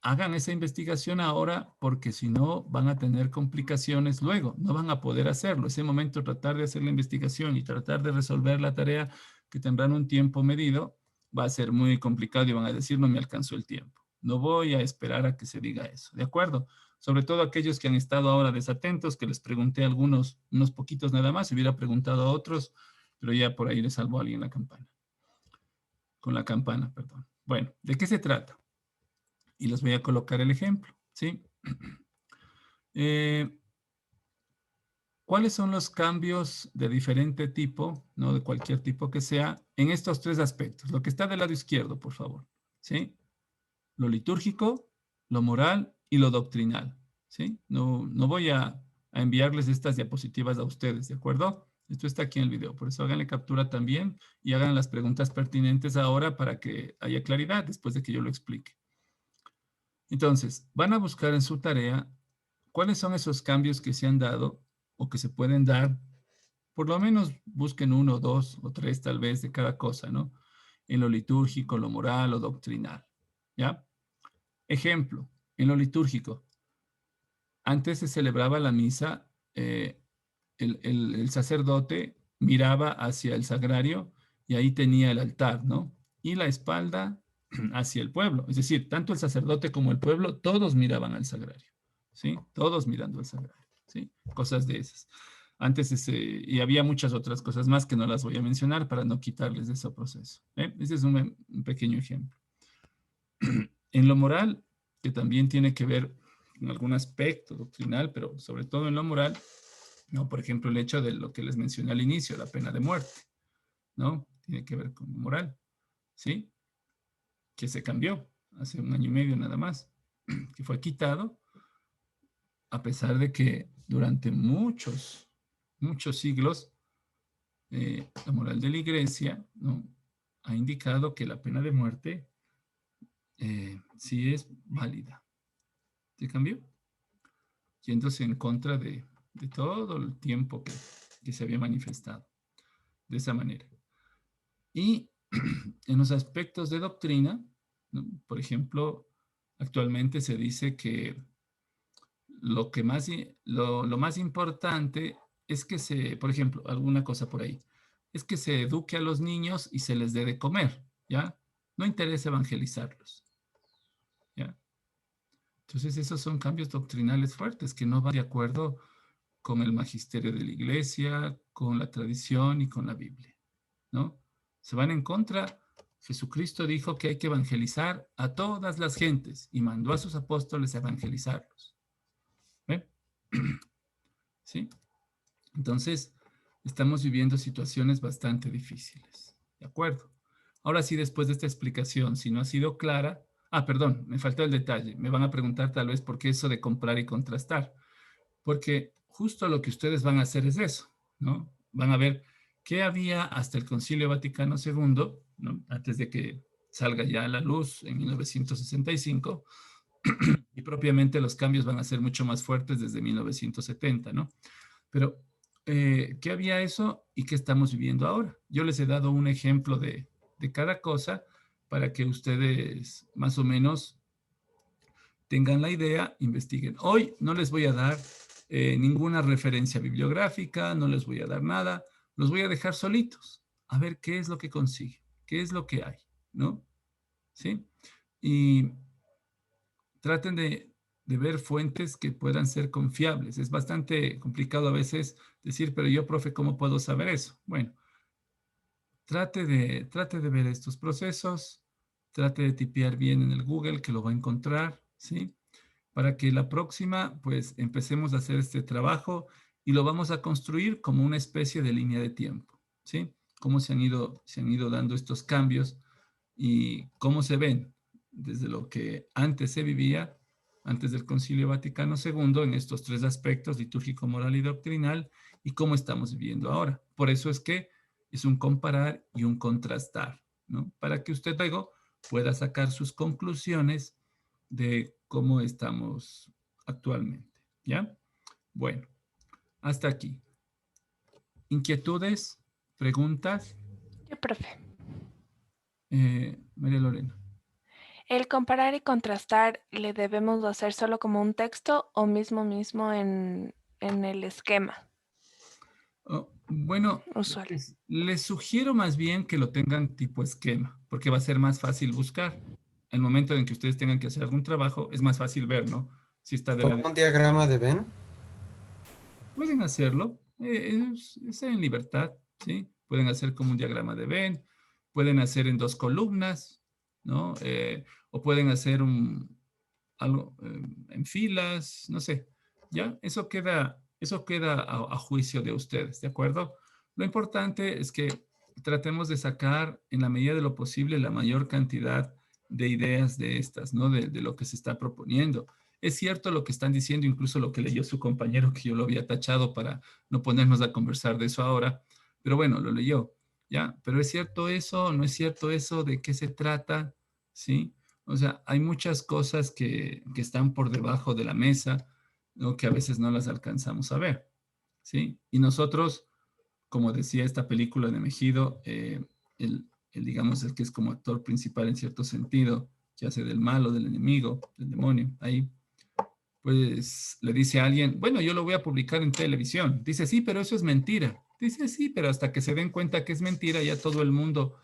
hagan esa investigación ahora, porque si no van a tener complicaciones luego, no van a poder hacerlo. Ese momento tratar de hacer la investigación y tratar de resolver la tarea, que tendrán un tiempo medido, va a ser muy complicado y van a decir, no me alcanzó el tiempo. No voy a esperar a que se diga eso, ¿de acuerdo? Sobre todo aquellos que han estado ahora desatentos, que les pregunté a algunos, unos poquitos nada más, hubiera preguntado a otros, pero ya por ahí le salvó a alguien la campana. Con la campana, perdón. Bueno, ¿de qué se trata? Y les voy a colocar el ejemplo, ¿sí? ¿Cuáles son los cambios de diferente tipo, no de cualquier tipo que sea, en estos 3 aspectos? Lo que está del lado izquierdo, por favor, ¿sí? Lo litúrgico, lo moral y lo doctrinal, ¿sí? No voy a enviarles estas diapositivas a ustedes, ¿de acuerdo? Esto está aquí en el video, por eso háganle captura también y hagan las preguntas pertinentes ahora para que haya claridad después de que yo lo explique. Entonces, van a buscar en su tarea cuáles son esos cambios que se han dado o que se pueden dar. Por lo menos busquen 1, 2 o 3 tal vez de cada cosa, ¿no? En lo litúrgico, lo moral o doctrinal, ¿ya? Ejemplo, en lo litúrgico. Antes se celebraba la misa, el sacerdote miraba hacia el sagrario y ahí tenía el altar, ¿no? Y la espalda hacia el pueblo. Es decir, tanto el sacerdote como el pueblo, todos miraban al sagrario, ¿sí? Todos mirando al sagrario, ¿sí? Cosas de esas. Antes, y había muchas otras cosas más que no las voy a mencionar para no quitarles de ese proceso. Ese es un pequeño ejemplo. En lo moral, que también tiene que ver con algún aspecto doctrinal, pero sobre todo en lo moral, ¿no? Por ejemplo, el hecho de lo que les mencioné al inicio, la pena de muerte, ¿no? Tiene que ver con moral, ¿sí? Que se cambió hace 1 año y medio nada más, que fue quitado, a pesar de que durante muchos siglos, la moral de la Iglesia, ¿no? Ha indicado que la pena de muerte sí es válida. ¿Se cambió? Yéndose en contra de todo el tiempo que se había manifestado de esa manera. Y en los aspectos de doctrina, ¿no? Por ejemplo, actualmente se dice que lo más importante es que por ejemplo, alguna cosa por ahí, es que se eduque a los niños y se les dé de comer, ¿ya? No interesa evangelizarlos, ¿ya? Entonces esos son cambios doctrinales fuertes que no van de acuerdo con el magisterio de la Iglesia, con la tradición y con la Biblia, ¿no? Se van en contra. Jesucristo dijo que hay que evangelizar a todas las gentes y mandó a sus apóstoles a evangelizarlos. ¿Ven? ¿Sí? Entonces, estamos viviendo situaciones bastante difíciles. ¿De acuerdo? Ahora sí, después de esta explicación, si no ha sido clara... perdón, me faltó el detalle. Me van a preguntar tal vez por qué eso de comprar y contrastar. Porque justo lo que ustedes van a hacer es eso, ¿no? Van a ver qué había hasta el Concilio Vaticano II, ¿no? Antes de que salga ya a la luz en 1965, y propiamente los cambios van a ser mucho más fuertes desde 1970, ¿no? Pero, ¿qué había eso y qué estamos viviendo ahora? Yo les he dado un ejemplo de cada cosa para que ustedes más o menos tengan la idea, investiguen. Hoy no les voy a dar ninguna referencia bibliográfica, no les voy a dar nada, los voy a dejar solitos, a ver qué es lo que consiguen, qué es lo que hay, ¿no? ¿sí? Y traten de ver fuentes que puedan ser confiables. Es bastante complicado a veces decir, pero yo, profe, ¿cómo puedo saber eso? Bueno, trate de ver estos procesos, trate de tipear bien en el Google, que lo va a encontrar, ¿sí? Para que la próxima, pues, empecemos a hacer este trabajo y lo vamos a construir como una especie de línea de tiempo, ¿sí? Cómo se han ido dando estos cambios y cómo se ven desde lo que antes se vivía, antes del Concilio Vaticano II, en estos tres aspectos, litúrgico, moral y doctrinal, y cómo estamos viviendo ahora. Por eso es que es un comparar y un contrastar, ¿no? Para que usted luego pueda sacar sus conclusiones de cómo estamos actualmente, ¿ya? Bueno, hasta aquí. ¿Inquietudes? ¿Preguntas? Yo, profe. María Lorena. ¿El comparar y contrastar le debemos hacer solo como un texto o mismo en el esquema? Bueno, les sugiero más bien que lo tengan tipo esquema, porque va a ser más fácil buscar. El momento en que ustedes tengan que hacer algún trabajo, es más fácil ver, ¿no? Si está de ¿Como un diagrama de Venn? Pueden hacerlo, es en libertad, ¿sí? Pueden hacer como un diagrama de Venn, pueden hacer en 2 columnas, ¿no? O pueden hacer algo en filas, no sé, ¿ya? Eso queda a juicio de ustedes, ¿de acuerdo? Lo importante es que tratemos de sacar en la medida de lo posible la mayor cantidad de ideas de estas, ¿no? De lo que se está proponiendo. Es cierto lo que están diciendo, incluso lo que leyó su compañero, que yo lo había tachado para no ponernos a conversar de eso ahora, pero bueno, lo leyó, ¿ya? Pero ¿es cierto eso? ¿No es cierto eso? ¿De qué se trata? ¿Sí? O sea, hay muchas cosas que están por debajo de la mesa, ¿no? Que a veces no las alcanzamos a ver, ¿sí? Y nosotros, como decía esta película de Mejido, digamos, el que es como actor principal en cierto sentido, que hace del malo, del enemigo, del demonio, ahí, pues le dice a alguien, bueno, yo lo voy a publicar en televisión. Dice, sí, pero eso es mentira. Dice, sí, pero hasta que se den cuenta que es mentira, ya todo el mundo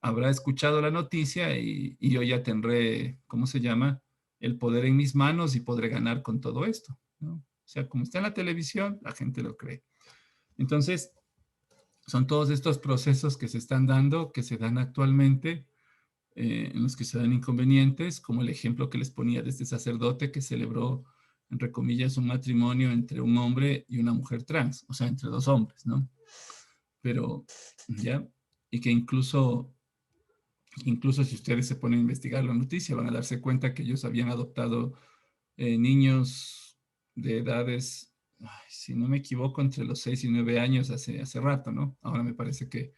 habrá escuchado la noticia y yo ya tendré, ¿cómo se llama? El poder en mis manos y podré ganar con todo esto, ¿no? O sea, como está en la televisión, la gente lo cree. Entonces, son todos estos procesos que se están dando, que se dan actualmente, en los que se dan inconvenientes, como el ejemplo que les ponía de este sacerdote que celebró, entre comillas, un matrimonio entre un hombre y una mujer trans, o sea, entre 2 hombres, ¿no? Pero, ¿ya? Y que incluso si ustedes se ponen a investigar la noticia, van a darse cuenta que ellos habían adoptado niños de edades, si no me equivoco, entre los 6 y 9 años hace rato, ¿no? Ahora me parece que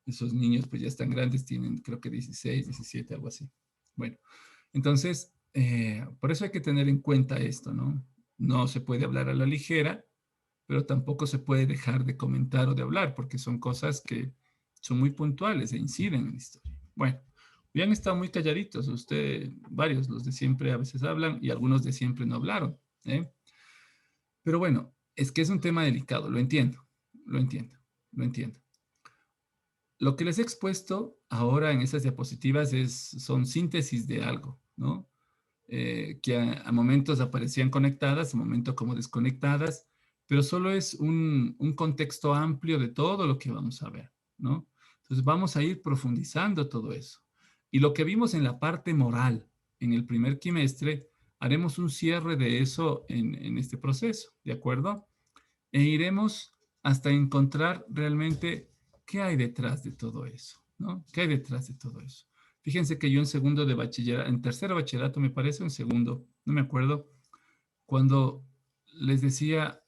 esos niños pues ya están grandes, tienen creo que 16, 17, algo así. Bueno, entonces, por eso hay que tener en cuenta esto, ¿no? No se puede hablar a la ligera, pero tampoco se puede dejar de comentar o de hablar, porque son cosas que son muy puntuales e inciden en la historia. Bueno, ya han estado muy calladitos, varios, los de siempre a veces hablan y algunos de siempre no hablaron, ¿eh? Pero bueno, es que es un tema delicado, lo entiendo. Lo que les he expuesto ahora en esas diapositivas son síntesis de algo, ¿no? Que a momentos aparecían conectadas, a momentos como desconectadas, pero solo es un contexto amplio de todo lo que vamos a ver, ¿no? Entonces vamos a ir profundizando todo eso. Y lo que vimos en la parte moral en el primer quimestre, haremos un cierre de eso en este proceso, ¿de acuerdo? E iremos hasta encontrar realmente qué hay detrás de todo eso, ¿no? ¿Qué hay detrás de todo eso? Fíjense que yo en segundo de bachillerato, en tercero de bachillerato me parece, en segundo, no me acuerdo, cuando les decía,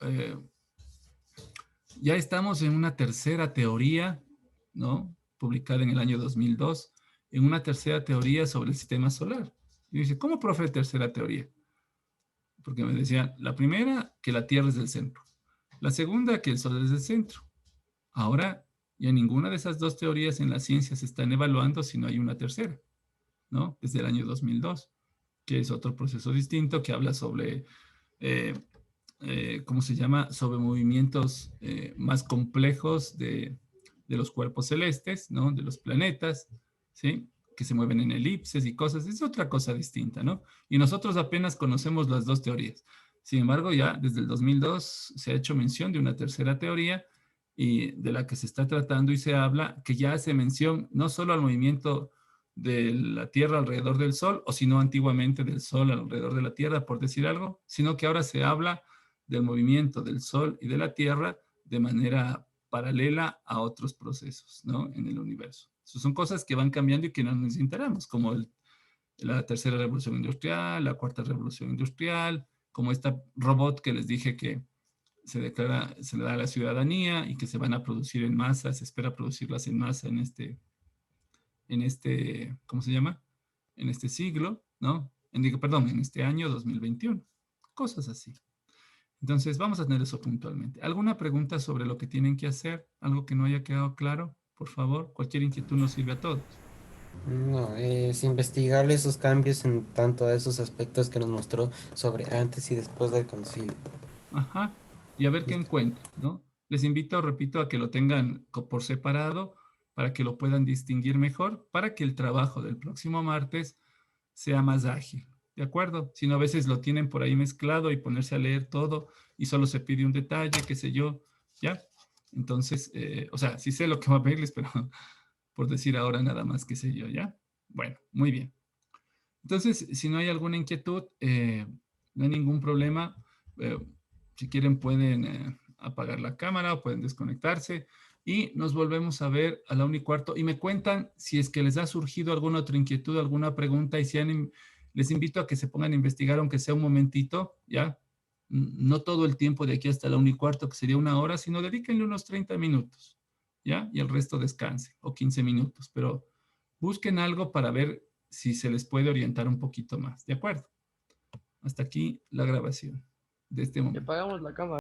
ya estamos en una tercera teoría, ¿no? Publicada en el año 2002, en una tercera teoría sobre el sistema solar. Y dice, ¿cómo, profe, tercera teoría? Porque me decían, la primera, que la Tierra es del centro. La segunda, que el Sol es del centro. Ahora, ya ninguna de esas 2 teorías en la ciencia se están evaluando, sino hay una tercera, ¿no? Desde el año 2002, que es otro proceso distinto que habla sobre, ¿cómo se llama? Sobre movimientos más complejos de los cuerpos celestes, ¿no? De los planetas, ¿sí? que se mueven en elipses y cosas, es otra cosa distinta, ¿no? Y nosotros apenas conocemos las dos teorías. Sin embargo, ya desde el 2002 se ha hecho mención de una tercera teoría y de la que se está tratando y se habla, que ya hace mención no solo al movimiento de la Tierra alrededor del Sol, o sino antiguamente del Sol alrededor de la Tierra, por decir algo, sino que ahora se habla del movimiento del Sol y de la Tierra de manera paralela a otros procesos, ¿no? En el universo. So, son cosas que van cambiando y que no nos enteramos, como la tercera revolución industrial, la cuarta revolución industrial, como esta robot que les dije que se le da a la ciudadanía y que se van a producir en masa, se espera producirlas en masa en este, ¿cómo se llama? En este siglo, ¿no? En este año 2021. Cosas así. Entonces, vamos a tener eso puntualmente. ¿Alguna pregunta sobre lo que tienen que hacer? ¿Algo que no haya quedado claro? Por favor, cualquier inquietud nos sirve a todos. No, es investigar esos cambios en tanto a esos aspectos que nos mostró sobre antes y después del concilio. Ajá, y a ver qué encuentran, ¿no? Les invito, repito, a que lo tengan por separado para que lo puedan distinguir mejor, para que el trabajo del próximo martes sea más ágil, ¿de acuerdo? Si no, a veces lo tienen por ahí mezclado y ponerse a leer todo y solo se pide un detalle, qué sé yo, ¿ya? Entonces, o sea, sí sé lo que va a pedirles, pero por decir ahora nada más, qué sé yo, ¿ya? Bueno, muy bien. Entonces, si no hay alguna inquietud, no hay ningún problema. Si quieren pueden apagar la cámara o pueden desconectarse y nos volvemos a ver a la 1:15 y me cuentan si es que les ha surgido alguna otra inquietud, alguna pregunta y si les invito a que se pongan a investigar aunque sea un momentito, ¿ya? No todo el tiempo de aquí hasta la 1:15, que sería 1 hora, sino dedíquenle unos 30 minutos, ¿ya? Y el resto descanse, o 15 minutos, pero busquen algo para ver si se les puede orientar un poquito más, ¿de acuerdo? Hasta aquí la grabación de este momento. Apagamos la cámara.